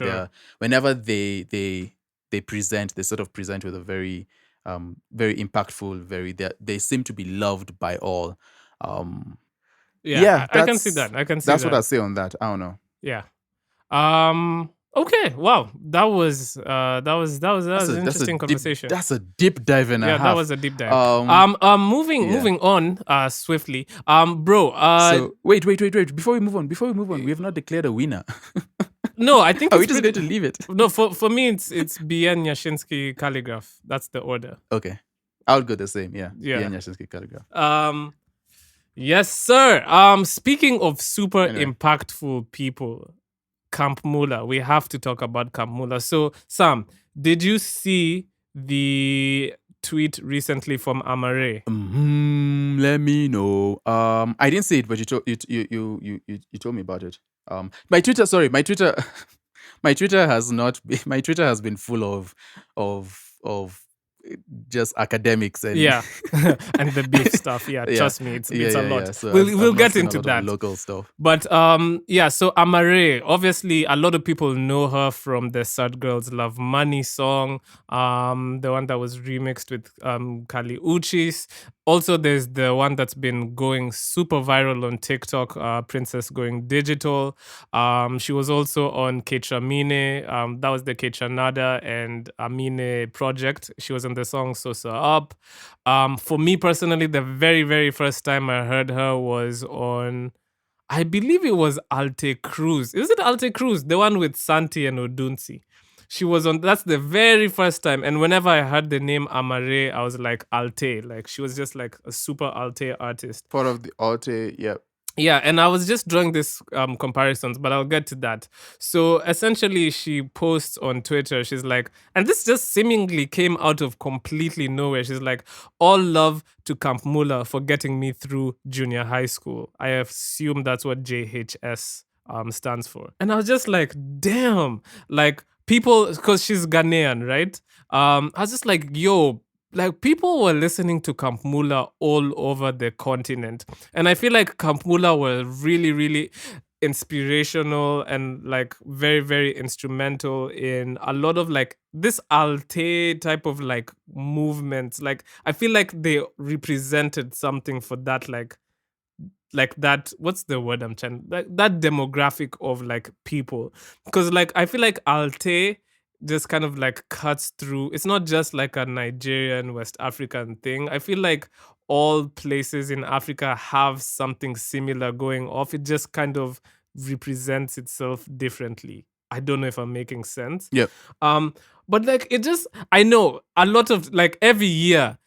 whenever they present, they sort of present with a very very impactful, they seem to be loved by all. I can see that. That's what I say on that. I don't know. Yeah. Okay. Wow. That was an interesting conversation. That's a deep dive in a half. That was a deep dive. Moving on swiftly. Bro. So wait. Before we move on, we have not declared a winner. No, I think are we just going to leave it? No, for me it's BN Nyashinski Calligraph. That's the order. Okay. I would go the same, yeah. BN Nyashinski Calligraph. Yes, sir. Speaking of super impactful people, Camp Mulla. We have to talk about Camp Mulla. So, Sam, did you see the tweet recently from Amiri? Let me know. I didn't see it, but you told me about it. My Twitter has been full of just academics and and the beef stuff. Trust me, it's a lot. So we'll get into that local stuff. But so Amiri, obviously a lot of people know her from the Sad Girls Love Money song, the one that was remixed with Kali Uchis. Also, there's the one that's been going super viral on TikTok, Princess Going Digital. She was also on Kechamine. That was the Kechanada and Amine project. She was on the song Sosa Up. For me personally, the very, very first time I heard her was on, I believe it was Alte Cruz. Is it Alte Cruz? The one with Santi and Odunsi. She was on, that's the very first time. And whenever I heard the name Amiri, I was like Alte. Like she was just like a super Alte artist. Part of the Alte, yeah. Yeah, and I was just drawing these comparisons, but I'll get to that. So essentially, she posts on Twitter, she's like, and this just seemingly came out of completely nowhere. She's like, all love to Camp Mulla for getting me through junior high school. I assume that's what JHS stands for. And I was just like, damn, like people, because she's Ghanaian, right? I was just like, yo, like people were listening to Camp Mulla all over the continent. And I feel like Camp Mulla were really, really inspirational and like very, very instrumental in a lot of like this Alte type of like movements. Like I feel like they represented something for that like that, what's the word I'm trying, like that demographic of like people. Because like I feel like Alte just kind of like cuts through. It's not just like a Nigerian, West African thing. I feel like all places in Africa have something similar going off. It just kind of represents itself differently. I don't know if I'm making sense. Yeah. But like it just, I know a lot of like every year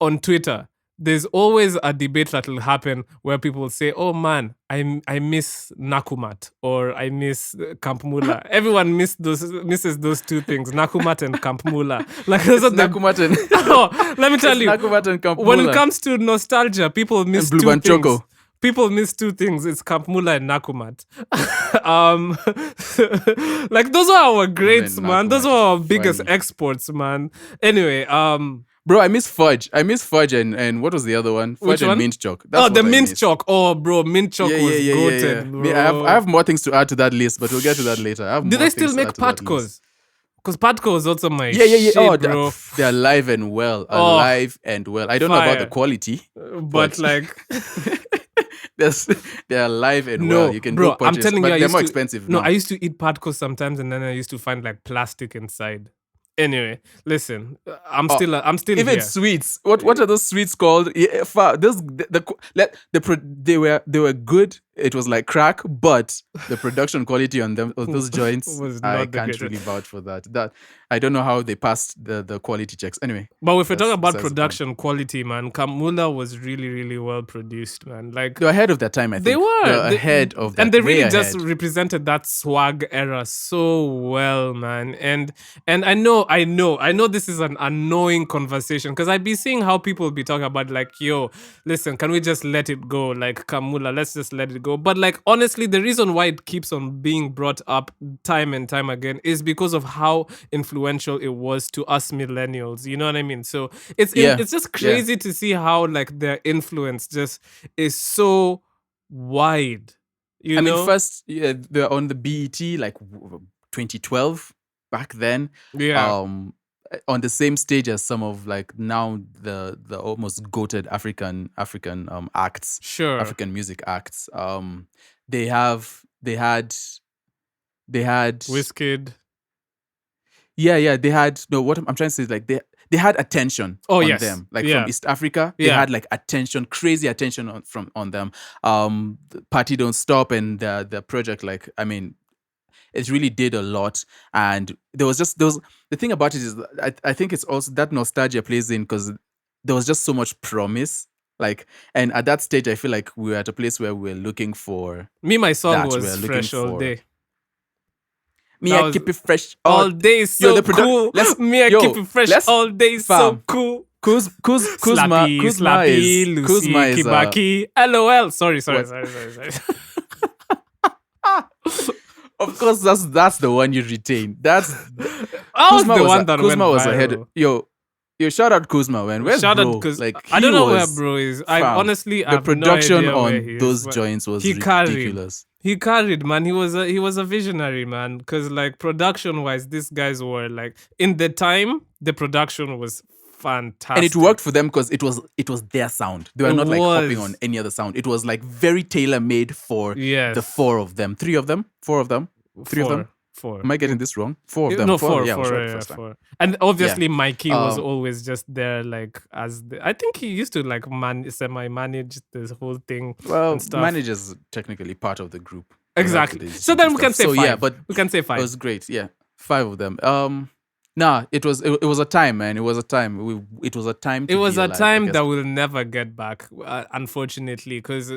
on Twitter, there's always a debate that will happen where people will say, oh man, I miss Nakumat or I miss Camp Mulla. Everyone misses those two things, Nakumat and Camp Mulla. Like those are Nakumat and let me tell you, Nakumat and Camp when Mulla. it comes to nostalgia, people miss and two things. Choco. People miss two things. It's Camp Mulla and Nakumat. Like those are our greats, man. Those are our biggest exports, man. Anyway, bro, I miss Fudge. And what was the other one? Fudge and Mint Chalk. The Mint Chalk. Oh, bro, Mint Chalk was goated. Bro. I have more things to add to that list, but we'll get to that later. Do they still make Patkos? Because Patko is also my shit, bro. They're alive and well. I don't know about the quality, but like... they're alive and well. You can bro, go purchase, I'm telling but you, they're more expensive. No, I used to eat Patkos sometimes, and then I used to find like plastic inside. Anyway, listen, I'm still if here. It's sweets. What are those sweets called? They were good it was like crack, but the production quality on them of those joints, was I not the can't greatest. really vouch for that. That I don't know how they passed the quality checks. Anyway, But if we're talking that's about besides the point. production quality, man, Mulla was really, really well produced, man. Like They're ahead of their time, I they think. were They're ahead of that. and they way really just ahead. represented that swag era so well, man. And I know this is an annoying conversation because I'd be seeing how people be talking about like, yo, listen, can we just let it go? Like Kamula, let's just let it go. But like honestly, the reason why it keeps on being brought up time and time again is because of how influential it was to us millennials. You know what I mean? So it's just crazy to see how like their influence just is so wide. You I mean, know? first, they're on the BET like 2012 back then. Yeah. On the same stage as some of like now the almost goated African acts, Sure. African music acts. They had Wizkid. they had no. What I'm trying to say is like they had attention on them, like from East Africa. They had like attention, crazy attention on them. The Party Don't Stop and the project, like, I mean, it really did a lot. And there was the thing about it is I think it's also that nostalgia plays in because there was just so much promise. Like, and at that stage, I feel like we were at a place where we were looking for my song that. was Fresh All Day. Me, I keep it fresh all day. So cool. Me, I keep it fresh all day. So cool. Kuzma Slappy, is Lucy, Kuzma is Kibaki. LOL. Sorry. Of course, that's the one you retain. That's Kuzma was that Kuzma was viral. ahead. Yo, shout out Kuzma, man. Where's shout bro? Out Kuz- like, I don't know where bro is. I honestly the production no idea on where he those is, joints was he ridiculous. He carried, man. He was a visionary, man. Because like production wise, these guys were like in the time, the production was fantastic, and it worked for them because it was their sound. They were not like hopping on any other sound. It was like very tailor made for the four of them. Four. Am I getting this wrong? Four of them. No, four. Yeah, Four. And obviously, Mikey was always just there, like I think he used to like semi-manage this whole thing. Well, and stuff. Managers technically part of the group. Exactly. So then we can say 5. Yeah, but we can say 5. It was great. Yeah, 5 of them. Nah, it was a time, man. It was a time. It was a time. It was a time that we'll never get back, unfortunately, because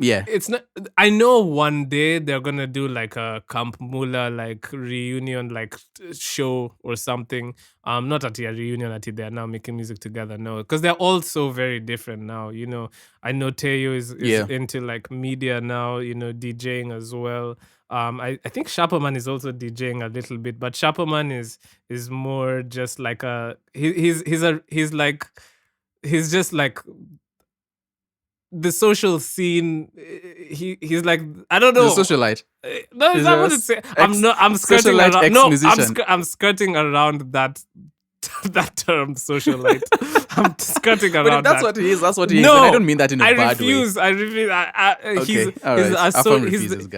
yeah, it's not. I know one day they're gonna do like a Camp Mulla like reunion like show or something. Not at a reunion at they're now making music together. No, because they're all so very different now. I know Teo is into like media now. DJing as well. I think Shapperman is also DJing a little bit, but Shapperman is more just like he's just like the social scene. He's like, I don't know, the socialite. No, is that what it's saying? I'm skirting around. No, I'm skirting around that term, socialite. I'm skirting around that. But that's what he is. That's what he is. And I don't mean that in a bad way. I refuse.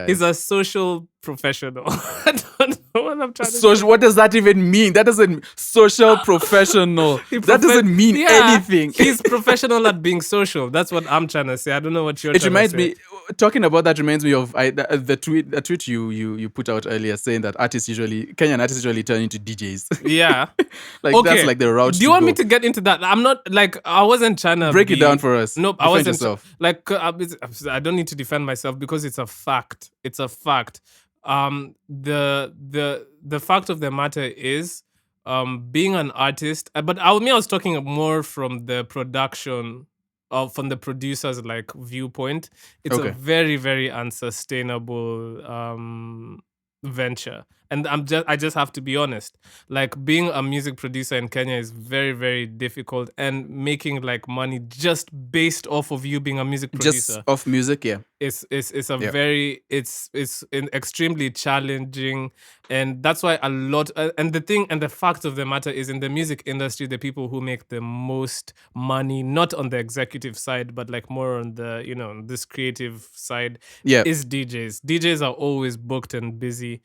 He's a social professional. I don't know what I'm trying to say. What does that even mean? That doesn't social professional. That doesn't mean anything. He's professional at being social. That's what I'm trying to say. I don't know what you're trying to say. It reminds me, talking about that reminds me of the tweet you put out earlier saying that Kenyan artists usually turn into DJs. Yeah. That's like the route. Do you want me to get into that? I'm not like, I wasn't trying to break it down for us. Nope, I wasn't. Like, I don't need to defend myself because it's a fact. It's a fact. The fact of the matter is, being an artist, but I was talking more from the production, from the producer's like viewpoint. It's a very, very unsustainable venture. And I just have to be honest. Like, being a music producer in Kenya is very, very difficult, and making like money just based off of you being a music producer, just off music, yeah, it's very extremely challenging. And that's why a lot, and the fact of the matter is, in the music industry, the people who make the most money, not on the executive side, but like more on the, this creative side, is DJs. DJs are always booked and busy.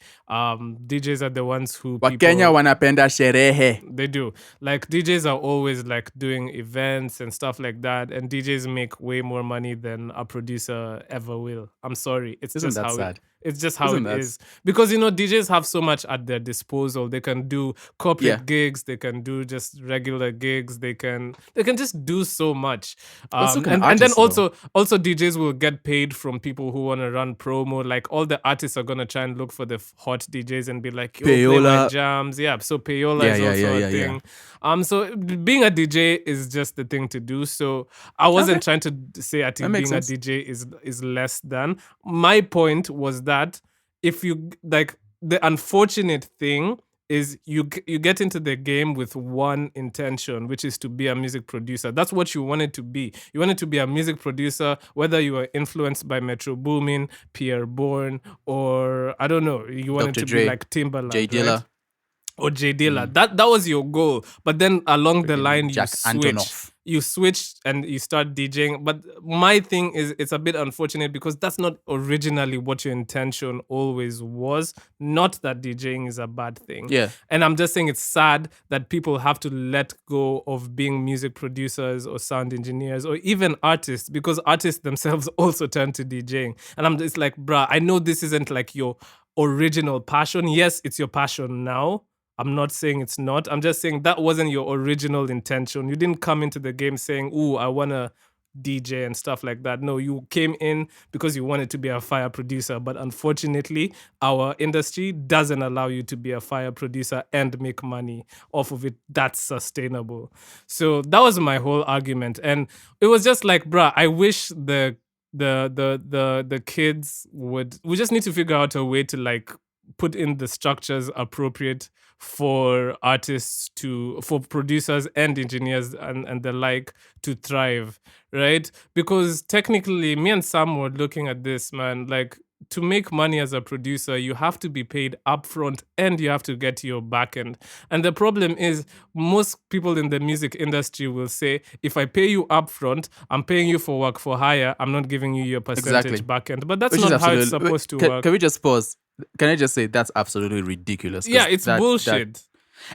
DJs are the ones who Wakenya wanapenda sherehe. They do. Like DJs are always like doing events and stuff like that, and DJs make way more money than a producer ever will. I'm sorry, it's Isn't just that how sad? it's just how Isn't it that is. Because DJs have so much at their disposal. They can do corporate gigs, they can do just regular gigs, they can just do so much. So can And then artists, though. also DJs will get paid from people who want to run promo. Like all the artists are gonna try and look for the hot DJs and be like, yo, play my Payola. jams. Yeah, so payola is also a thing. So being a DJ is just the thing to do. So I wasn't trying to say I think being a DJ is less than. My point was that if you like, the unfortunate thing is you get into the game with one intention, which is to be a music producer. That's what you wanted to be. You wanted to be a music producer, whether you were influenced by Metro Boomin, Pierre Bourne, or I don't know, you wanted Dr. to Dre, be like Timbaland, J Dilla. right? Or J Dilla. That was your goal. But then along the line, Jack Antonoff. You switch and you start DJing. But my thing is, it's a bit unfortunate because that's not originally what your intention always was. Not that DJing is a bad thing. Yeah. And I'm just saying it's sad that people have to let go of being music producers or sound engineers or even artists, because artists themselves also turn to DJing. And I'm just like, bruh, I know this isn't like your original passion. Yes, it's your passion now. I'm not saying it's not. I'm just saying that wasn't your original intention. You didn't come into the game saying, ooh, I want to DJ and stuff like that. No, you came in because you wanted to be a fire producer. But unfortunately, our industry doesn't allow you to be a fire producer and make money off of it that's sustainable. So that was my whole argument. And it was just like, bruh, I wish the kids would, we just need to figure out a way to like put in the structures appropriate for artists for producers and engineers and the like to thrive, right? Because technically, me and Sam were looking at this, man, like, to make money as a producer, you have to be paid upfront and you have to get your back end. And the problem is, most people in the music industry will say, if I pay you upfront, I'm paying you for work for hire, I'm not giving you your percentage back end. But that's not how it's supposed to work. Can we just pause? Can I just say that's absolutely ridiculous? Yeah, it's bullshit.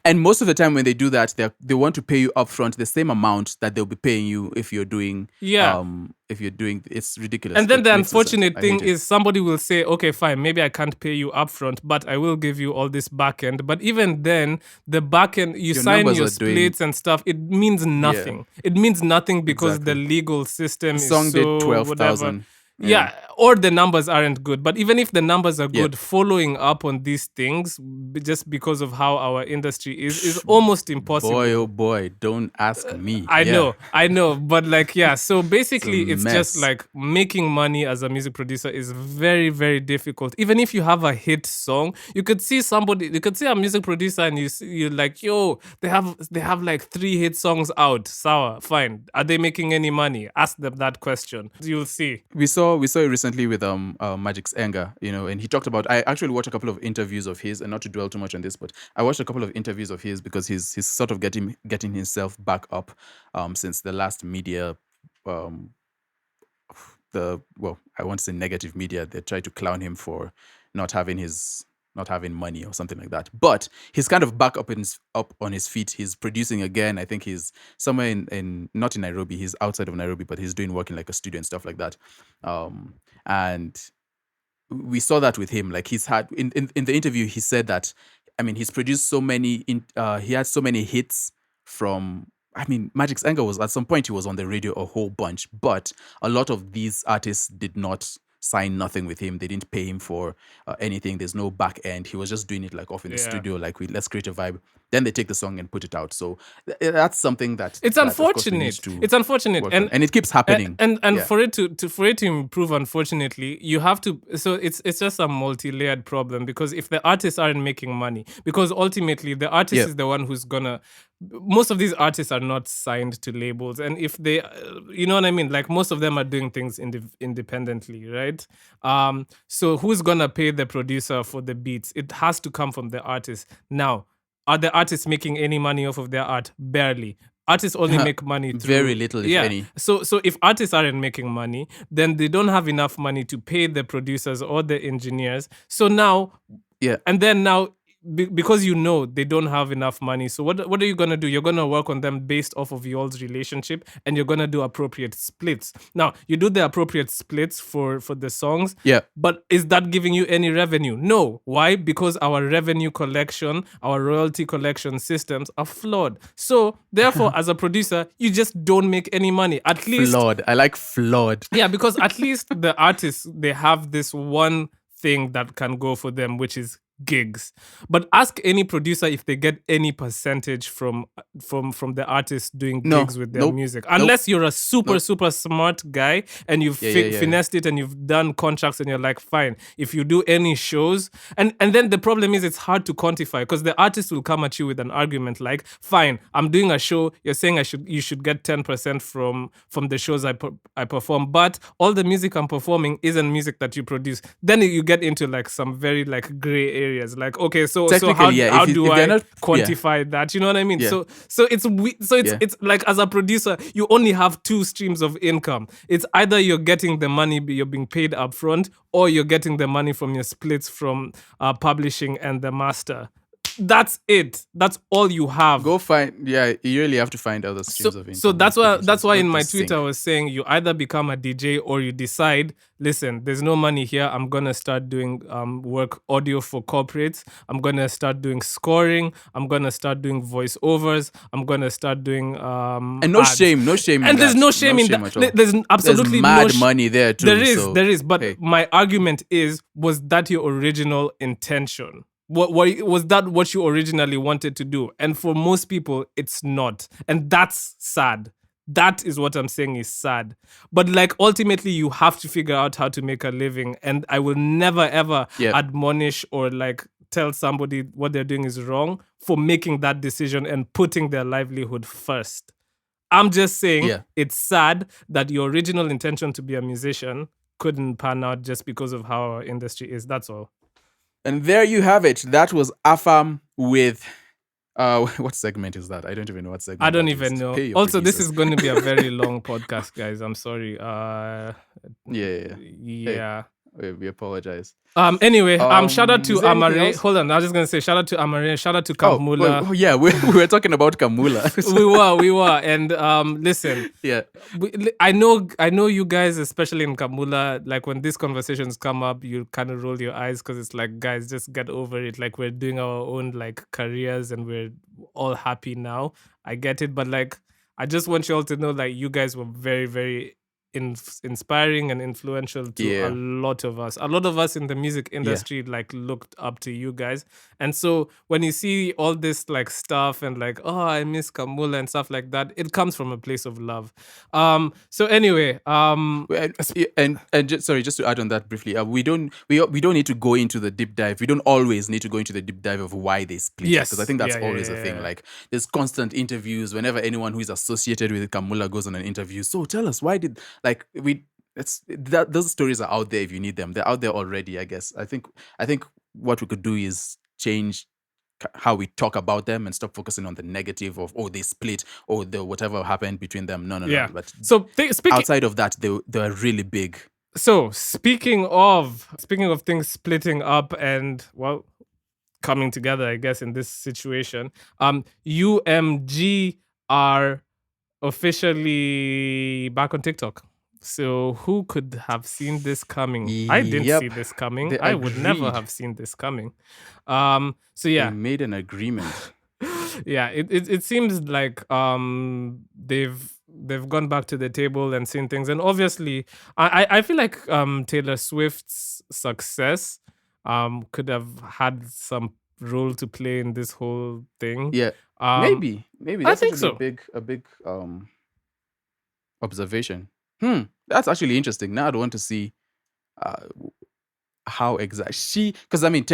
And most of the time when they do that, they want to pay you upfront the same amount that they'll be paying you if you're doing it's ridiculous. And then the unfortunate thing is somebody will say, okay, fine, maybe I can't pay you upfront, but I will give you all this back end. But even then, the back end, you sign your splits and stuff, it means nothing. Yeah. It means nothing because the legal system is so did 12,000. Yeah, or the numbers aren't good. But even if the numbers are good, following up on these things, just because of how our industry is almost impossible. Boy, oh boy, don't ask me. I know. But like, yeah, so basically it's just like making money as a music producer is very, very difficult. Even if you have a hit song, you could see a music producer and you're like, yo, they have like 3 hit songs out. Sour, fine. Are they making any money? Ask them that question. You'll see. We saw it recently with Magic's Anger, and he talked about. I actually watched a couple of interviews of his, and not to dwell too much on this, but I watched a couple of interviews of his because he's sort of getting himself back up since the last media, I want to say negative media. They tried to clown him for not having money or something like that. But he's kind of back up on his feet. He's producing again. I think he's somewhere in not in Nairobi. He's outside of Nairobi, but he's doing work in like a studio and stuff like that. And we saw that with him. Like he's had in the interview, he said that, I mean, he's produced so many. He had so many hits from. I mean, Magic's Anger was at some point he was on the radio a whole bunch, but a lot of these artists did not sign nothing with him. They didn't pay him for anything. There's no back end. He was just doing it like off in the studio, like let's create a vibe. Then they take the song and put it out. So that's something that it's unfortunate. It's unfortunate, and it keeps happening. And for it to improve, unfortunately, you have to. So it's just a multi-layered problem, because if the artists aren't making money, because ultimately the artist is the one who's gonna. Most of these artists are not signed to labels, and if they, you know what I mean, like most of them are doing things independently, right? So who's gonna pay the producer for the beats? It has to come from the artist. Now, are the artists making any money off of their art? Barely. Artists only make money through very little, if any. So if artists aren't making money, then they don't have enough money to pay the producers or the engineers. So now, Yeah. And then now, because you know they don't have enough money, so what are you gonna do? You're gonna work on them based off of y'all's relationship, and you're gonna do appropriate splits. Now you do the appropriate splits for the songs. Yeah. But is that giving you any revenue? No. Why? Because our revenue collection, our royalty collection systems are flawed. So therefore, as a producer, you just don't make any money. At least Flawed. I like flawed. yeah, because at least the artists, they have this one thing that can go for them, which is gigs. But ask any producer if they get any percentage from the artists doing No. gigs with their Nope. music, unless you're a super Nope. super smart guy and you've finessed it and you've done contracts and you're like, fine, if you do any shows, and then the problem is it's hard to quantify, because the artist will come at you with an argument like, fine, I'm doing a show, you're saying you should get 10% from the shows I perform, but all the music I'm performing isn't music that you produce. Then you get into like some very like gray areas, like, okay, so how do I quantify that? You know what I mean? Yeah. So it's like, as a producer, you only have two streams of income. It's either you're getting the money, you're being paid upfront, or you're getting the money from your splits from publishing and the master. That's it. That's all you have. Go find. Yeah, you really have to find other streams of income. So that's why in my tweet I was saying, you either become a DJ or you decide, listen, there's no money here. I'm gonna start doing work audio for corporates. I'm gonna start doing scoring. I'm gonna start doing voiceovers. I'm gonna start doing and no ads. shame. And there's no shame in that. There's absolutely mad money there too. There is. But my argument was that your original intention? What was that what you originally wanted to do? And for most people, it's not. And that's sad. That is what I'm saying is sad. But like, ultimately, you have to figure out how to make a living. And I will never, ever admonish or like tell somebody what they're doing is wrong for making that decision and putting their livelihood first. I'm just saying it's sad that your original intention to be a musician couldn't pan out just because of how our industry is. That's all. And there you have it. That was Afam with what segment is that? I don't even know what segment. I don't even know. Also, this is going to be a very long podcast, guys. I'm sorry. Yeah. Hey, we apologize. Anyway, shout out to Amiri. Hold on, I was just gonna say shout out to Amiri. Shout out to Mulla. Yeah, we were talking about Mulla. we were. And listen. Yeah. I know you guys, especially in Mulla, like when these conversations come up, you kind of roll your eyes because it's like, guys, just get over it. Like, we're doing our own like careers and we're all happy now. I get it, but like, I just want you all to know, like, you guys were very, very inspiring and influential to a lot of us. A lot of us in the music industry like looked up to you guys. And so when you see all this like stuff and like, oh, I miss Mulla and stuff like that, it comes from a place of love. So anyway, and just to add on that briefly, we don't need to go into the deep dive. We don't always need to go into the deep dive of why they split. Yes, because I think that's always a thing. Like, there's constant interviews whenever anyone who is associated with Mulla goes on an interview. So tell us, why did those stories are out there if you need them. They're out there already, I guess. I think what we could do is change how we talk about them and stop focusing on the negative of, oh, they split, or the whatever happened between them. No. But so outside of that, they are really big. So speaking of things splitting up and, well, coming together, I guess, in this situation, UMG are officially back on TikTok. So who could have seen this coming? I didn't see this coming. I would never have seen this coming. So yeah, they made an agreement. Yeah, it seems like they've gone back to the table and seen things. And obviously, I feel like Taylor Swift's success could have had some role to play in this whole thing. Yeah, maybe that's I think so. A big observation. That's actually interesting. Now I want to see how exactly because I mean,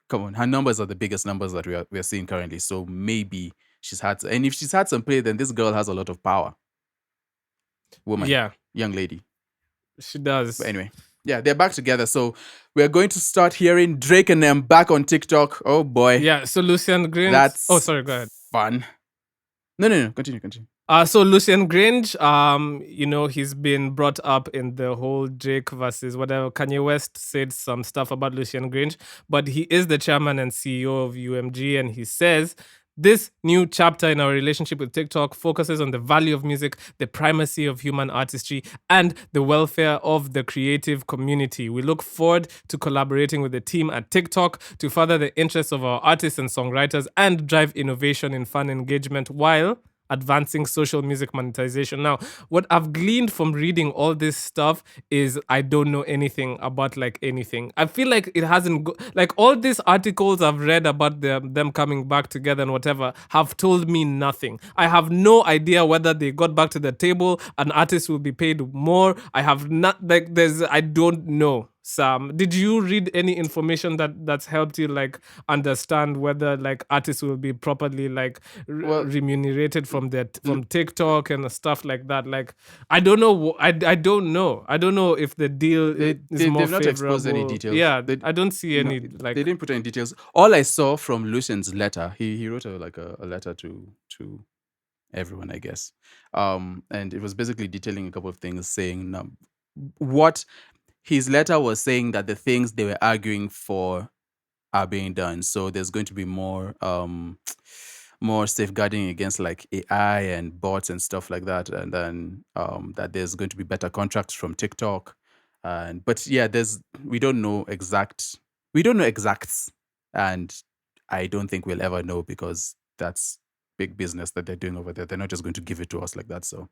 come on, her numbers are the biggest numbers that we're seeing currently. So maybe she's had, and if she's had some play, then this girl has a lot of power. Woman, young lady, she does. But anyway, they're back together. So we're going to start hearing Drake and them back on TikTok. Oh boy, yeah. So Lucian Green. That's sorry, go ahead. Fun. No. Continue. So Lucian Grange, he's been brought up in the whole Drake versus whatever. Kanye West said some stuff about Lucian Grange, but he is the chairman and CEO of UMG, and he says this new chapter in our relationship with TikTok focuses on the value of music, the primacy of human artistry, and the welfare of the creative community. We look forward to collaborating with the team at TikTok to further the interests of our artists and songwriters and drive innovation in fan engagement while advancing social music monetization. Now, what I've gleaned from reading all this stuff is I don't know anything about like anything. I feel like it hasn't like all these articles I've read about them coming back together and whatever have told me nothing. I have no idea whether they got back to the table, an artist will be paid more. I have not like I don't know. Sam, did you read any information that's helped you like understand whether like artists will be properly like Well, remunerated from l- from TikTok and stuff like that? Like, I don't know. I don't know. I don't know if the deal is more they've not exposed any favorable. details. Yeah, I don't see No, any they like. didn't put any details. All I saw from Lucian's letter, he wrote a letter to everyone, I guess, and it was basically detailing a couple of things, saying what his letter was saying, that the things they were arguing for are being done. So there's going to be more safeguarding against like AI and bots and stuff like that, and then that there's going to be better contracts from TikTok. And but yeah, we don't know exacts, and I don't think we'll ever know, because that's big business that they're doing over there. They're not just going to give it to us like that. So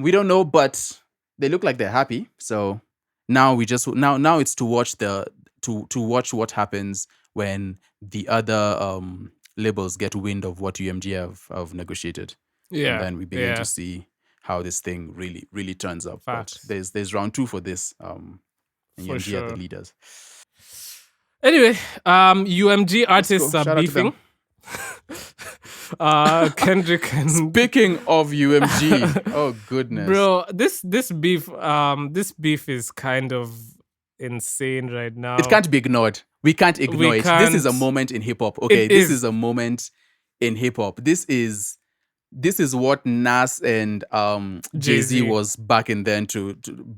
we don't know, but they look like they're happy. So now we just now it's to watch to watch what happens when the other labels get wind of what UMG have negotiated, and Yeah, then we begin to yeah, see how this thing really turns up. But facts there's round two for this, and for UMG are the sure. leaders. Anyway, UMG Let's go. artists are Shout out to them. beefing. Kendrick and Speaking of UMG, oh goodness, bro, this beef is kind of insane right it now. can't be ignored. We can't We ignore it. This is a can't. moment in hip hop. Okay, It this is is. a moment in hip hop. This is what Nas and Jay Jay Z Z. was back in then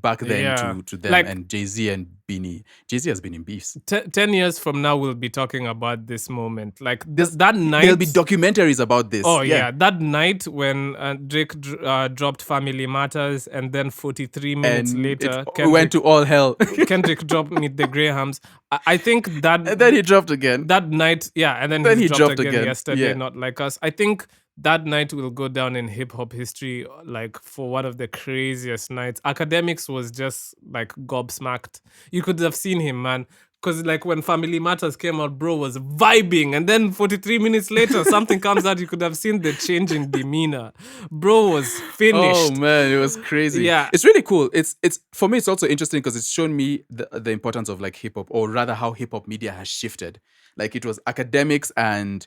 back then Yeah. to them, Like and Jay Z and Beanie. Jay Z has been in beefs. 10 years from now, we'll be talking about this moment. Like This that There'll be night. documentaries about this. Oh, Yeah, yeah. That night when Drake dropped Family Matters, and then 43 minutes and it later, went to all hell. Kendrick dropped Meet the Grahams. I think And then he dropped again. that night, yeah, and then Then he's he dropped dropped again again. yesterday, Yeah. Not Like Us. I think that night will go down in hip hop history, like for one of the craziest nights. Academics was just like gobsmacked. You could have seen him, man. Because like when Family Matters came out, bro was vibing, and then 43 minutes later, something comes out. You could have seen the change in demeanor. Bro was Oh finished. man, it was crazy. Yeah, It's really cool. It's for me. It's also interesting because it's shown me the importance of like hip hop, or rather how hip hop media has shifted. Like it was academics and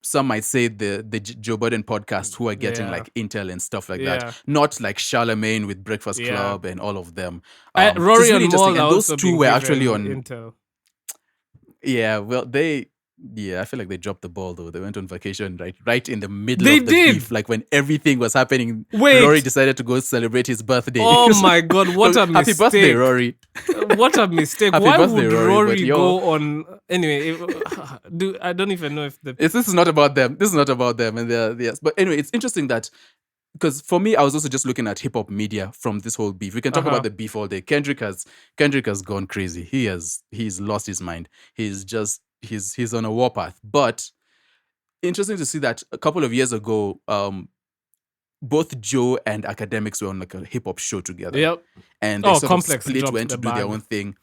some might say the Joe Budden podcast who are getting yeah, like intel and stuff like that, yeah, not like Charlemagne with Breakfast yeah. Club and all of them. So Rory it's and really interesting. Maul are And those also two being were actually given on. intel. Yeah, well, I feel like they dropped the ball though. They went on vacation right in the middle They of the did. beef, like when everything was happening. Wait. Rory decided to go celebrate his birthday. Oh my god, what a Happy mistake. birthday, Rory. What a mistake. Happy Why birthday, would Rory, but Rory go on anyway? I don't even know if this is not about them. This is not about them. And yes. But anyway, it's interesting that, because for me, I was also just looking at hip hop media from this whole beef. We can talk about the beef all day. Kendrick has gone crazy. He's lost his mind. He's on a warpath. But interesting to see that a couple of years ago, both Joe and Academics were on like a hip hop show together. Yep. And they sort of Complex split, dropped went to the do their bag. own thing.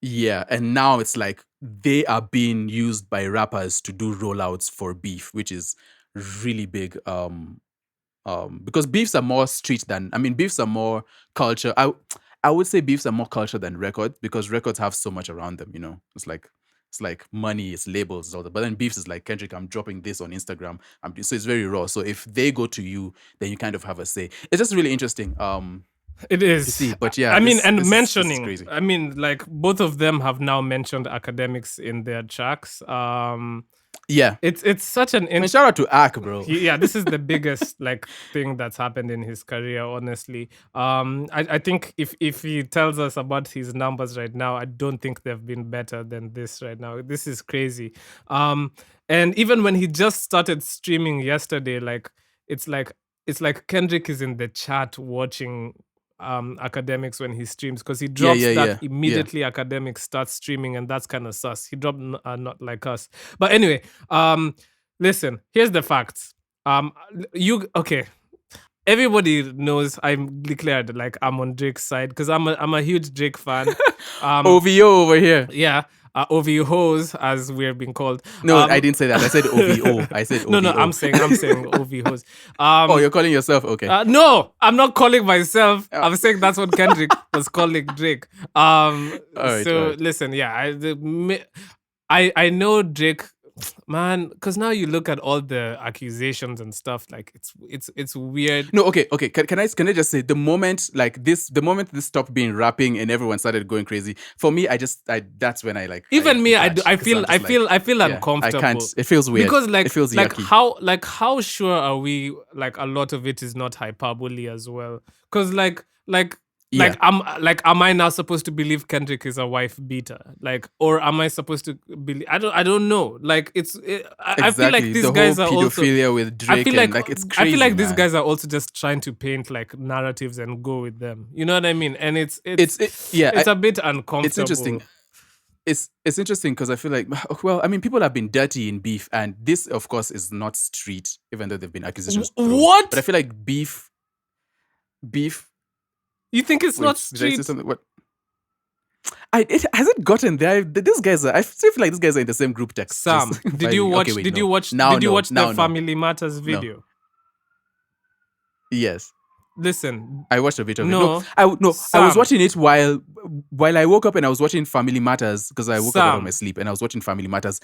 Yeah, and now it's like they are being used by rappers to do rollouts for beef, which is really big. Because beefs are more street than, I mean, beefs are more culture. I would say beefs are more culture than records, because records have so much around them. It's like money, it's labels, it's all that. But then beefs is like, Kendrick, I'm dropping this on Instagram. So it's very raw. So if they go to you, then you kind of have a say. It's just really interesting. It is. To see, but yeah, I mean, this and is mentioning, crazy. I mean, like both of them have now mentioned Academics in their tracks. Yeah. It's such an And shout out to Ak, bro. yeah, this is the biggest like thing that's happened in his career, honestly. I think if he tells us about his numbers right now, I don't think they've been better than this right now. This is crazy. And even when he just started streaming yesterday, like it's like it's like Kendrick is in the chat watching academics when he streams, because he drops that immediately. Academics starts streaming, and that's kind of sus. He dropped Not Like Us. But anyway, listen, here's the facts. Okay. Everybody knows I'm declared like I'm on Drake's side because I'm a huge Drake fan. OVO over here. Yeah. OVO hoes, as we're being called. No, I didn't say that. I said OVO. I said OVO. No, I'm saying OVO hoes. Oh, you're calling yourself? Okay. No, I'm not calling myself. I'm saying that's what Kendrick was calling Drake. Listen, yeah, I know Drake, man, because now you look at all the accusations and stuff, like it's weird. No, okay. Can I just say the moment this stopped being rapping and everyone started going crazy, for me, that's when I like. Even I feel uncomfortable. I can't. It feels weird because it feels like yucky. how sure are we? Like a lot of it is not hyperbole as well, because am I now supposed to believe Kendrick is a wife beater? Like, or am I supposed to believe? I don't know. Like, I feel like these guys are also pedophilia with Drake. I feel like it's crazy. I feel like these guys are also just trying to paint like narratives and go with them. You know what I mean? And it's a bit uncomfortable. It's interesting. It's interesting because I feel like, well, I mean, people have been dirty in beef, and this, of course, is not street, even though they've been accusations. What? But I feel like beef. You think it's not street? What? Has it gotten there? These guys are. I still feel like these guys are in the same group text. Sam, did you watch the Family Matters video? No. Yes. Listen, I watched a bit of it. I was watching it while I woke up and I was watching Family Matters because I woke up out of my sleep and I was watching Family Matters.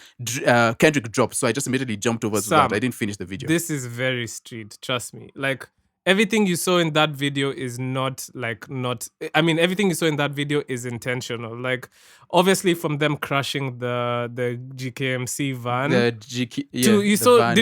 Kendrick dropped, so I just immediately jumped over to that. I didn't finish the video. This is very street, trust me. Like, everything you saw in that video is everything you saw in that video is intentional. Like, obviously, from them crashing the GKMC van. Did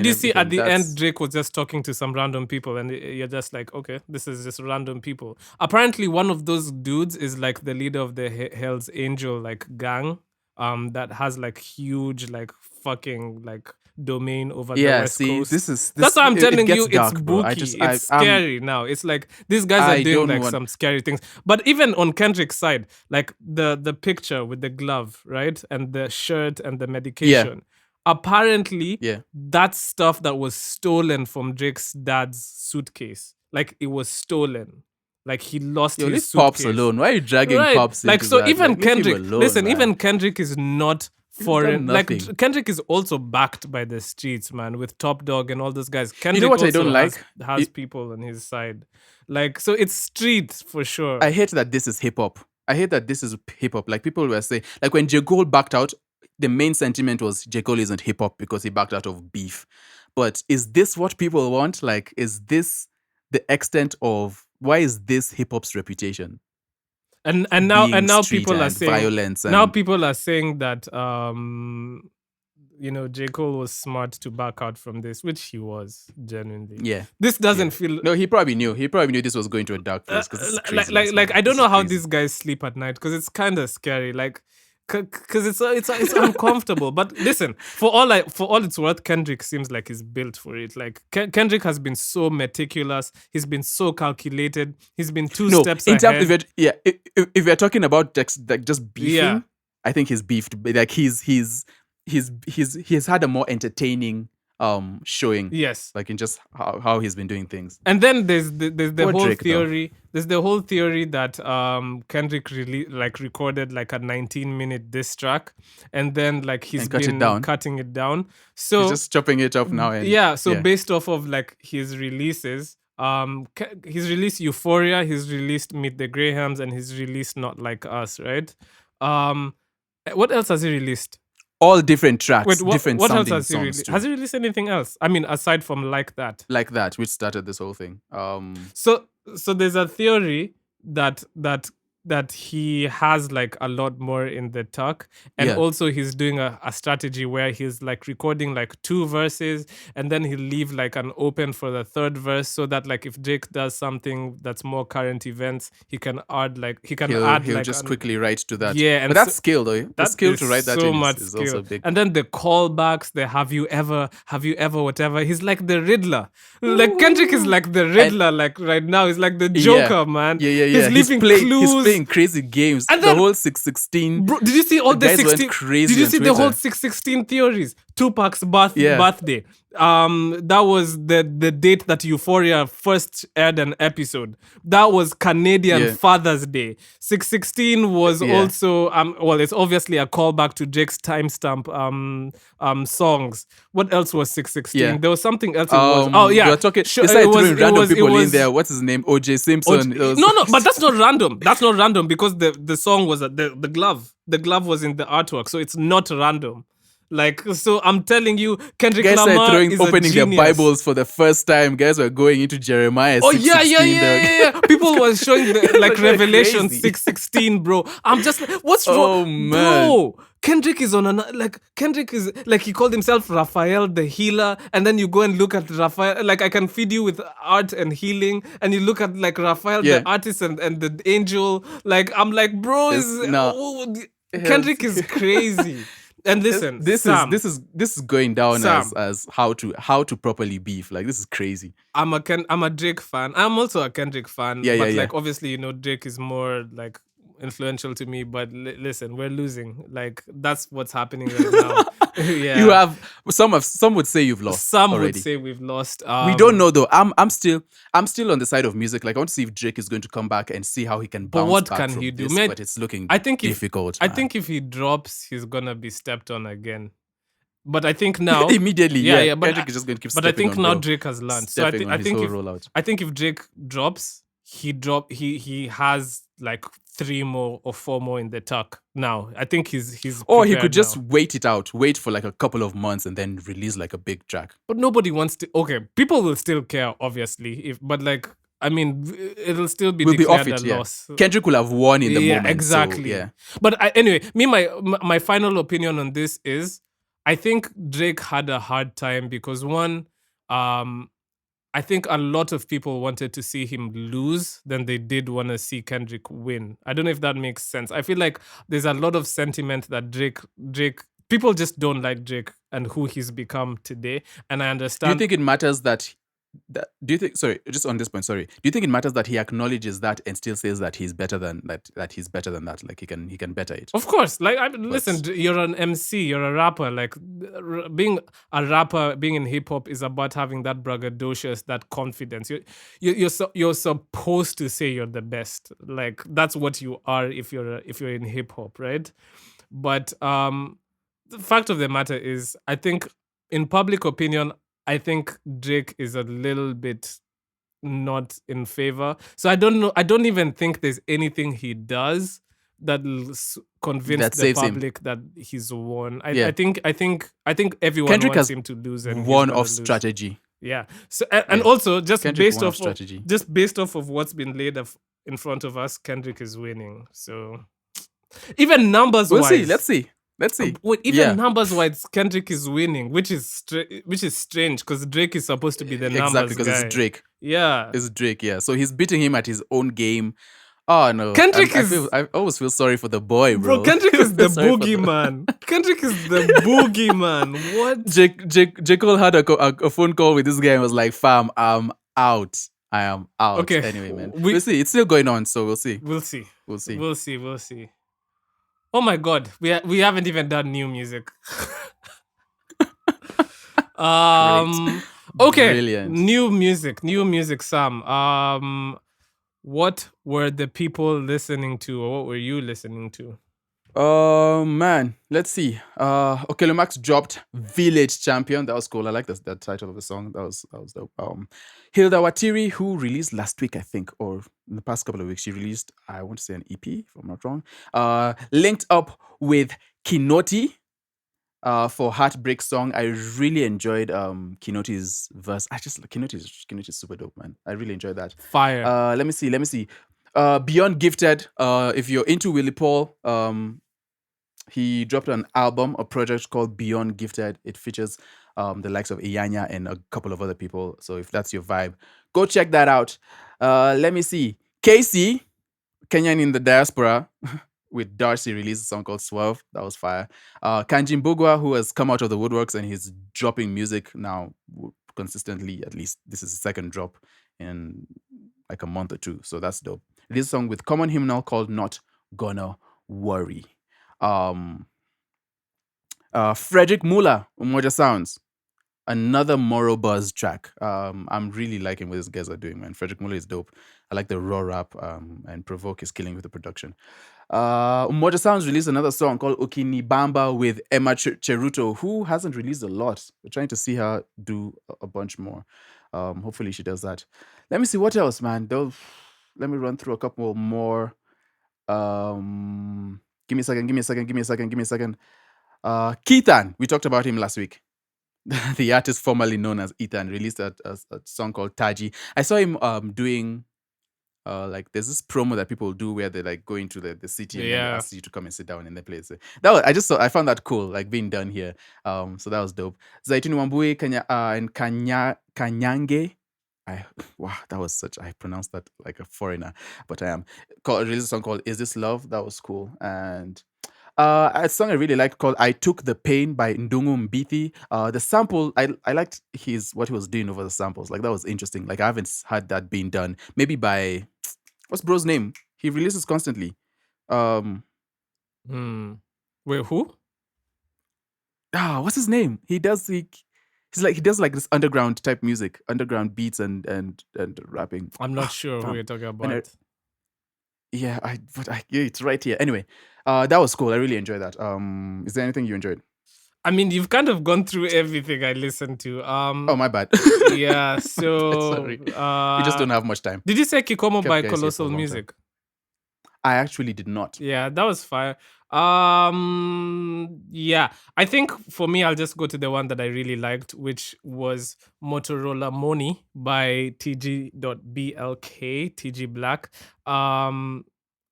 you see at the end Drake was just talking to some random people, and you're just like, okay, this is just random people. Apparently, one of those dudes is like the leader of the Hell's Angel like gang, that has like huge like fucking like domain over the West Coast. That's what I'm telling you. It's spooky. It's scary now. It's like these guys are doing like some scary things. But even on Kendrick's side, like the picture with the glove, right, and the shirt and the medication. Apparently, that's stuff that was stolen from Drake's dad's suitcase. Like, it was stolen. Like, he lost his suitcase. Pops alone. Why are you dragging Pops into like, so that? even like, Kendrick, alone, listen, man. even Kendrick is not foreign. Like, nothing. Kendrick is also backed by the streets, man, with Top Dog and all those guys. Kendrick, you know what I don't like? Has people on his side. Like, so it's street for sure. I hate that this is hip hop. Like, people were saying, like, when J. Cole backed out, the main sentiment was J. Cole isn't hip hop because he backed out of beef. But is this what people want? Like, is this the extent of why is this hip hop's reputation? And now people are saying violence. People are saying that J. Cole was smart to back out from this, which he was genuinely. Yeah. This doesn't feel. No, he probably knew. He probably knew this was going to a dark place. Like I don't know how these guys sleep at night because it's kind of scary. Like, because it's uncomfortable. But listen, for all it's worth, Kendrick seems like he's built for it. Like, Kendrick has been so meticulous. He's been so calculated. He's been two steps ahead. If we're talking about like just beefing, I think he's beefed. Like, he's had a more entertaining showing. Yes. Like, in just how he's been doing things. And then there's the whole theory. There's the whole theory that Kendrick really recorded like a 19-minute diss track, and then like he's been cutting it down. So he's just chopping it up now. And, based off of like his releases, he's released Euphoria, he's released Meet the Grahams, and he's released Not Like Us, right? What else has he released? All different tracks. Wait, what else has he released? Has he released anything else? I mean, aside from Like That, which started this whole thing. So there's a theory that that he has like a lot more in the tuck, and also he's doing a strategy where he's like recording like 2 verses, and then he'll leave like an open for the third verse, so that like if Drake does something that's more current events, he can add like he'll just quickly write to that. yeah, and but that's skill though. The that skill is to write that so in much is skill. also big. And then the callbacks, the have you ever, whatever. He's like the Riddler. Like Kendrick is like the Riddler. Like right now, he's like the Joker, man. Yeah. He's leaving clues. He's playing crazy games. And the then, whole 616. Bro, did you see all the guys 16? Went crazy Did you on see Twitter. the whole 616 theories? Tupac's birthday. That was the date that Euphoria first aired an episode. That was Canadian Father's Day. 616 was also well, it's obviously a callback to Drake's timestamp songs. What else was 616? There was something else. We're talking. Besides throwing random people in there, what's his name? OJ Simpson. No, but that's not random. That's not random because the song was the glove. The glove was in the artwork, so it's not random. Like, so I'm telling you, Kendrick Lamar is opening a their genius. Bibles for the first time. Guys were going into Jeremiah. Oh yeah. People were showing the, like Revelation 6:16, bro. I'm just like, what's wrong, bro? Kendrick is on Kendrick is like, he called himself Raphael the healer, and then you go and look at Raphael. Like, I can feed you with art and healing, and you look at like Raphael the artist and the angel. Like, I'm like, bro, Kendrick is crazy. And listen, this is going down as how to properly beef. Like, this is crazy. I'm a Drake fan. I'm also a Kendrick fan. Like, obviously, Drake is more like influential to me. But listen, we're losing. Like, that's what's happening right now. You have some would say you've lost. Some already. would say we've lost. We don't know though. I'm still on the side of music. Like, I want to see if Drake is going to come back and see how he can bounce but what back can from he do? this, but it's looking difficult. I think if he drops, he's gonna be stepped on again. But I think now immediately, but Kendrick is just going to keep. But I think now Drake has learned. So I think if Drake drops, he has like 3 more or 4 more in the tuck now. I think he's or he could just wait for like a couple of months and then release like a big track. But nobody wants to. Okay, people will still care, obviously. But like, I mean, it'll still be declared a loss. Kendrick will have won in the moment. Exactly. So, But anyway, my final opinion on this is, I think Drake had a hard time because one, I think a lot of people wanted to see him lose than they did want to see Kendrick win. I don't know if that makes sense. I feel like there's a lot of sentiment that Drake people just don't like Drake and who he's become today. And I understand. Do you think it matters that just on this point, do you think it matters that he acknowledges that and still says that he's better than that he's better than that, like he can better it? Of course. Like, listen, you're an MC, you're a rapper. Like, being a rapper, being in hip hop is about having that braggadocious, that confidence. You're supposed to say you're the best. Like, that's what you are if you're in hip hop, right? But the fact of the matter is, I think in public opinion, I think Drake is a little bit not in favor. So I don't know. I don't even think there's anything he does that'll convince the public that he's won. I think everyone Kendrick wants him to lose. And one-off strategy. Yeah. So and also just based off of what's been laid in front of us, Kendrick is winning. So even numbers wise, let's see. Numbers wise, Kendrick is winning, which is strange because Drake is supposed to be the numbers exactly, because guy. It's Drake. Yeah, it's Drake. Yeah, so he's beating him at his own game. Oh no, Kendrick I always feel sorry for the boy, bro. Kendrick is the boogeyman. Kendrick is the boogeyman. What? J. Cole had a phone call with this guy and was like, "Fam, I'm out. I am out." Okay. Anyway, man, we'll see. It's still going on, so we'll see. We'll see. Oh my God, we haven't even done new music. Okay, brilliant. New music, Sam. What were the people listening to, or what were you listening to? Man, let's see. Okay, Max dropped Village Champion. That was cool. I like that title of the song. That was dope. Hilda Watiri, who released last week, I think, or in the past couple of weeks, she released, I want to say, an EP, if I'm not wrong. Linked up with Kinoti for Heartbreak Song. I really enjoyed Kinoti's verse. Kinoti is super dope, man. I really enjoyed that. Fire. Let me see. Beyond Gifted. If you're into Willie Paul, he dropped an album, a project called Beyond Gifted. It features the likes of Iyanya and a couple of other people. So if that's your vibe, go check that out. Let me see. Casey, Kenyan in the diaspora, with Darcy released a song called Swerve. That was fire. Kanji Mbugwa, who has come out of the woodworks and he's dropping music now consistently. At least this is the second drop in like a month or two. So that's dope. This song with Common Hymnal called Not Gonna Worry. Frederick Mulla, Umoja Sounds. Another Moro Buzz track. I'm really liking what these guys are doing, man. Frederick Muller is dope. I like the raw rap, and Provoke is killing with the production. Umoja Sounds released another song called Okini Bamba with Emma Cheruto, who hasn't released a lot. We're trying to see her do a bunch more. Hopefully she does that. Let me see what else, man. Let me run through a couple more. Give me a second. Keithan, we talked about him last week. The artist formerly known as Ethan released a song called Taji. I saw him doing like there's this promo that people do where they like go into the city and then they ask you to come and sit down in the place. That was, I found that cool, like being done here. So that was dope. Zaituni Wambui and Kanyange. Wow, that was such, I pronounced that like a foreigner, but I am. Released a song called Is This Love? That was cool. And a song I really liked called I Took the Pain by Ndungu Mbithi. The sample, I liked what he was doing over the samples. Like that was interesting. Like I haven't had that being done. Maybe by, what's bro's name? He releases constantly. Wait, who? What's his name? He does like this underground type music, underground beats and rapping. I'm not sure who you're talking about. Yeah, it's right here. Anyway, that was cool. I really enjoyed that. Is there anything you enjoyed? I mean, you've kind of gone through everything I listened to. Oh, my bad. Yeah, so sorry. We just don't have much time. Did you say Kikomo by Colossal Music? I actually did not. Yeah, that was fire. Yeah, I think for me, I'll just go to the one that I really liked, which was Motorola Money by tg.blk, tg.blk.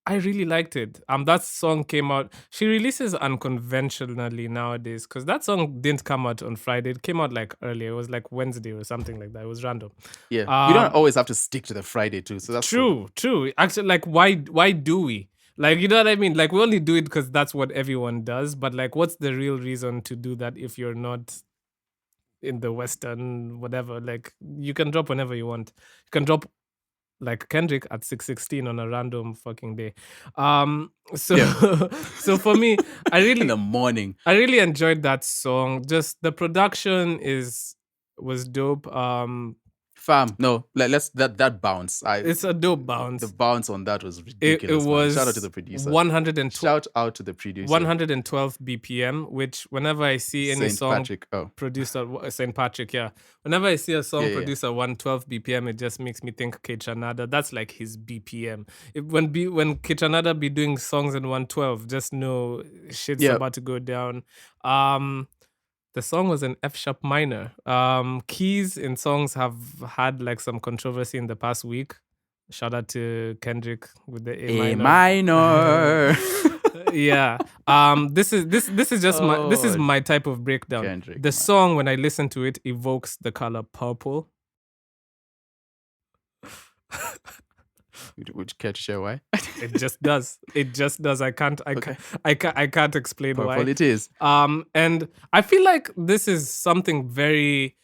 I really liked it. That song came out. She releases unconventionally nowadays because that song didn't come out on Friday. It came out like earlier. It was like Wednesday or something like that. It was random. Yeah, we don't always have to stick to the Friday too. So that's true. Actually, like why do we? Like, you know what I mean? Like we only do it because that's what everyone does. But like, what's the real reason to do that if you're not in the Western whatever? Like you can drop whenever you want. You can drop like Kendrick at 6:16 on a random fucking day. So Yeah. so for me, I really in the morning. I really enjoyed that song. Just the production was dope. Fam, no, let's that bounce. It's a dope bounce. The bounce on that was ridiculous. It was shout out to the producer. 112. Shout out to the producer. 112 BPM, which whenever I see any song produced at St. Patrick, yeah. Whenever I see a song produced at 112 BPM, it just makes me think Kechanada. That's like his BPM. When Kechanada be doing songs in 112, just know shit's about to go down. The song was an F sharp minor. Keys in songs have had like some controversy in the past week. Shout out to Kendrick with the A minor. Yeah. This is just my type of breakdown. Kendrick, the song, when I listen to it, evokes the color purple. Would you care to share why? It just does. I can't explain why. Well, it is. And I feel like this is something very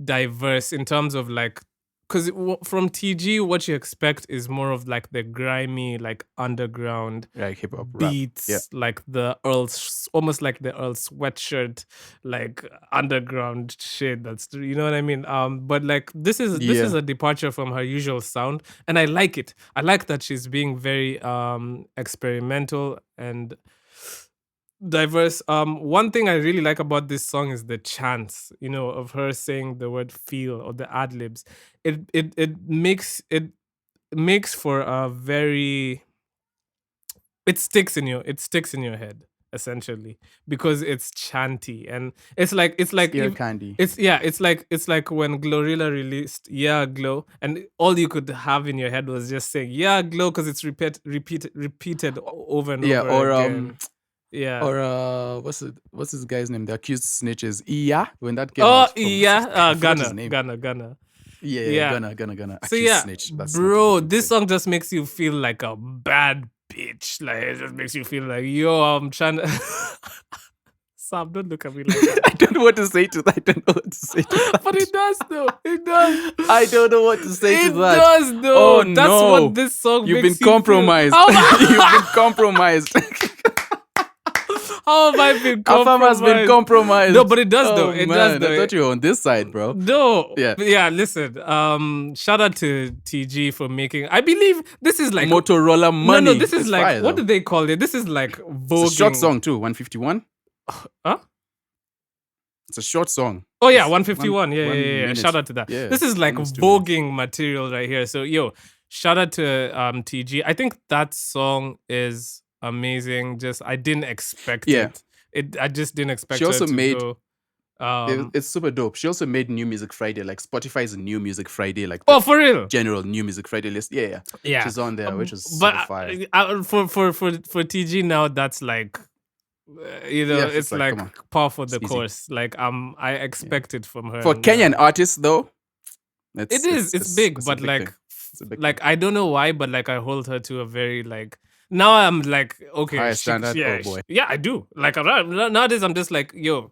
diverse in terms of like, because from TG, what you expect is more of like the grimy, like underground, like hip hop beats, like the almost like the Earl Sweatshirt, like underground shit. That's, you know what I mean. But like this is a departure from her usual sound, and I like it. I like that she's being very experimental and diverse. One thing I really like about this song is the chants, of her saying the word feel or the ad libs. It makes for a very, it sticks in your head. essentially, because it's chanty and it's like Ear candy. it's like when Glorilla released Yeah Glow, and all you could have in your head was just saying Yeah Glow because it's repeated over and Yeah, over or again. Yeah. or what's this guy's name? The accused snitches. Yeah, when that came Oh out from yeah, I forgot his Ghana, name. Ghana. Yeah, Yeah. gonna So accused yeah, snitch. That's not bro, what you this say. song just makes you feel like a bad bitch. Like it just makes you feel like, yo, I'm trying to. Sam, don't look at me like that. I don't know what to say to that. I don't know what to say to that. But it does though. It does. I don't know what to say to that. It does though. Oh, That's no. what this song You've makes been compromised. you feel. You've been compromised. How have I been compromised? Afam has been compromised. No, but it does though. Oh, It man, does though. I thought you were on this side, bro. No. Yeah. Yeah, listen. Shout out to TG for making, I believe this is like Motorola Money. No, this is It's like fire, what though. do they call it? This is like voguing. It's a short song too, 151. Huh? It's a short song. Oh yeah, It's 151. Yeah. minute. Shout out to that. Yeah, This is like almost 2 minutes. voguing material right here. So yo, shout out to TG. I think that song is amazing. Just I didn't expect it. I just didn't expect She also her to made- go. It's super dope. She also made New Music Friday, like Spotify's New Music Friday, like Oh, for real? general New Music Friday list. Yeah. Yeah. She's on there, which is but super fire. For TG now, that's like Yeah, it's like, like come on. par for the It's easy. course. Like I expect it from her. For and, Kenyan artists, though, it's big, it's a but big like thing. It's a big like I don't know why, but like I hold her to a very like now I'm like okay Higher standard? yeah, Oh, boy. yeah I do like nowadays I'm just like yo,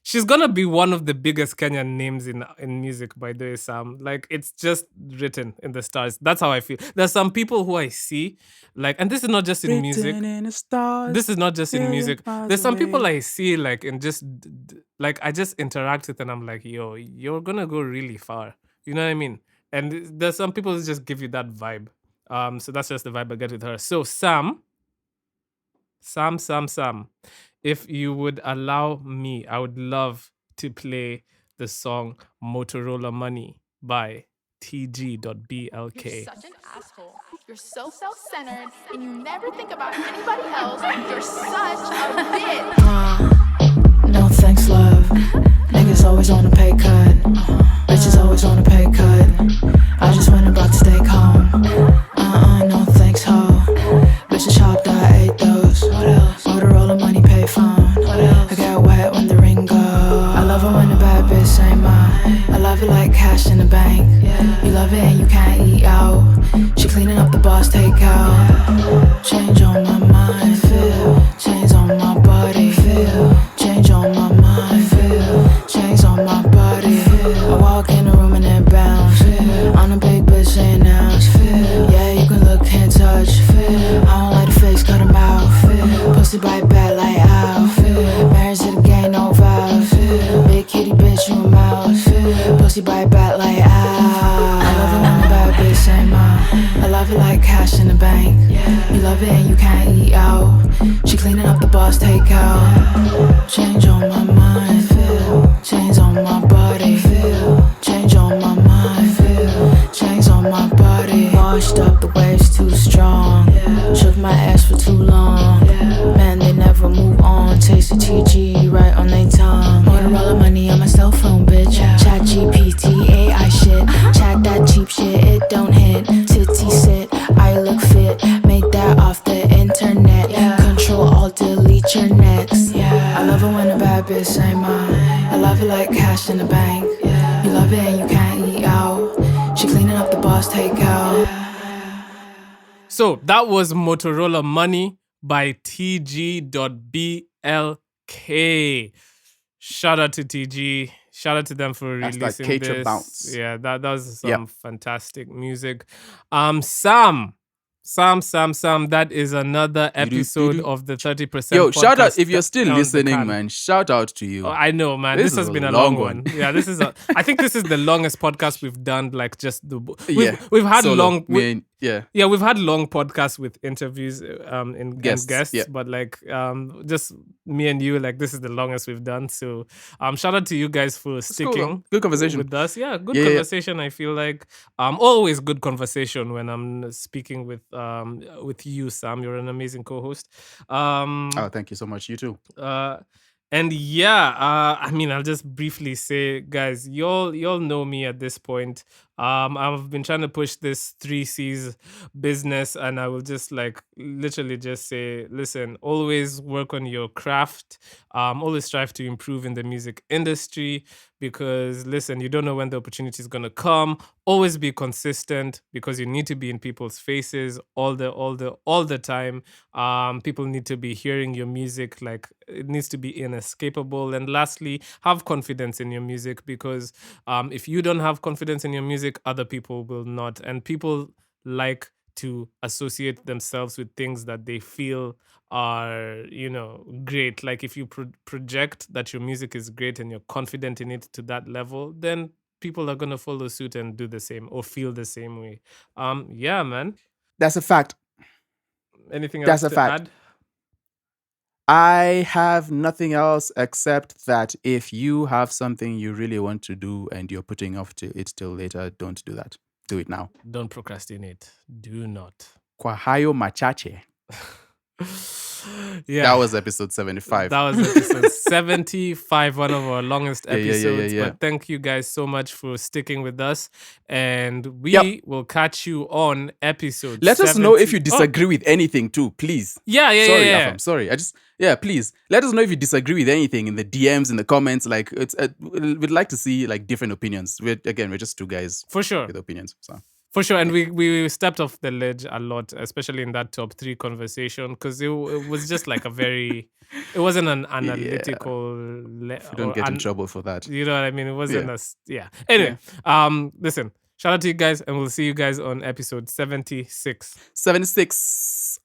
she's gonna be one of the biggest Kenyan names in music by the way, Sam. Like it's just written in the stars. That's how I feel. There's some people who I see like, and this is not just in music. Written in the stars, This is not just in million music. miles There's some people away. I see like in just like I just interact with and I'm like, yo, you're gonna go really far. You know what I mean? And there's some people who just give you that vibe. So that's just the vibe I get with her. So Sam, if you would allow me, I would love to play the song Motorola Money by tg.blk. You're such an asshole. You're so self-centered, and you never think about anybody else. You're such a bitch. No thanks, love. Niggas always on a pay cut. Bitches always on a pay cut. I just went about to stay calm. No thanks, ho. Bitches chopped, I ate those. What else? Motorola money pay phone. What else? I got wet when the ring go. I love it when the bad bitch say mine. I love it like cash in the bank. You love it and you can't eat out. She cleaning up the boss takeout. Change on my mind. Feel. Chains on my body. Feel. Change on my mind. Feel. Chains on my body. Feel. I walk in the room and it bounce. Feel. I'm a big bitch saying now. Feel. Yeah, you can look, can't touch. Feel. I don't like the face, cut him out. Feel. Pussy bite back like ow. Feel. Marriage to the game, no vows. Feel. Big kitty bitch, you a mouse. Feel. Pussy bite back like ow. I love it when the bad bitch say mine. I love it like cash in the bank. You love it and you can't eat out. She cleaning up the boss takeout. Change on my mind. Feel. Chains on my body. Feel. Change on my mind. Feel. Chains on my body. Washed up, the waves too strong. Shook my ass for too long. Man, they never move on. Taste the TG right on their tongue. Motorola money on my cell phone, bitch. Chat GPT, AI shit. Chat that cheap shit, it don't hit. Titty sit, I look fit. Made that off the internet. Control, alt, delete your next. I love it when a bad bitch say mine. I love it like cash in the bank. You love it and you can't eat out. She cleaning up the boss takeout. So that was Motorola Money by tg.blk. Shout out to TG. Shout out to them for That's releasing like Cater this. Bounce. Yeah, that was some fantastic music. Sam, that is another episode of the 30%. Yo, shout out podcast if you're still down the listening, can. man. Shout out to you. Oh, I know, man. This has been a long one. Yeah, this is. I think this is the longest podcast we've done. Like just we've had Solo. long. Me Yeah, we've had long podcasts with interviews and guests, yeah. but like just me and you, like this is the longest we've done. So shout out to you guys for sticking Good conversation with us. Yeah, good Yeah, yeah. conversation. I feel like always good conversation when I'm speaking with you, Sam. You're an amazing co-host. Oh, thank you so much. You too. And yeah, I mean, I'll just briefly say, guys, y'all know me at this point. I've been trying to push this 3C's business, and I will just like literally just say, listen, always work on your craft. Always strive to improve in the music industry because listen, you don't know when the opportunity is gonna come. Always be consistent because you need to be in people's faces all the time. People need to be hearing your music, like it needs to be inescapable. And lastly, have confidence in your music because if you don't have confidence in your music, other people will not. And people like to associate themselves with things that they feel are, great. Like if you project that your music is great and you're confident in it to that level, then people are going to follow suit and do the same or feel the same way. Yeah, man. That's a fact. Anything That's else a to fact. add? I have nothing else except that if you have something you really want to do and you're putting off it till later, don't do that. Do it now. Don't procrastinate. Do not. Kwa hayo machache. Yeah. That was episode 75. That was episode 75, one of our longest episodes. Yeah. But thank you guys so much for sticking with us. And we will catch you on episode Let us know if you disagree with anything too, please. Yeah. Sorry, yeah. Afam, sorry. Please. Let us know if you disagree with anything in the DMs, in the comments. Like, we'd like to see like different opinions. We're just two guys. For sure. With opinions, so. For sure, and we stepped off the ledge a lot, especially in that top 3 conversation, because it was just like it wasn't an analytical. You don't get in trouble for that. You know what I mean? It wasn't Anyway, listen, shout out to you guys, and we'll see you guys on episode 76. 76.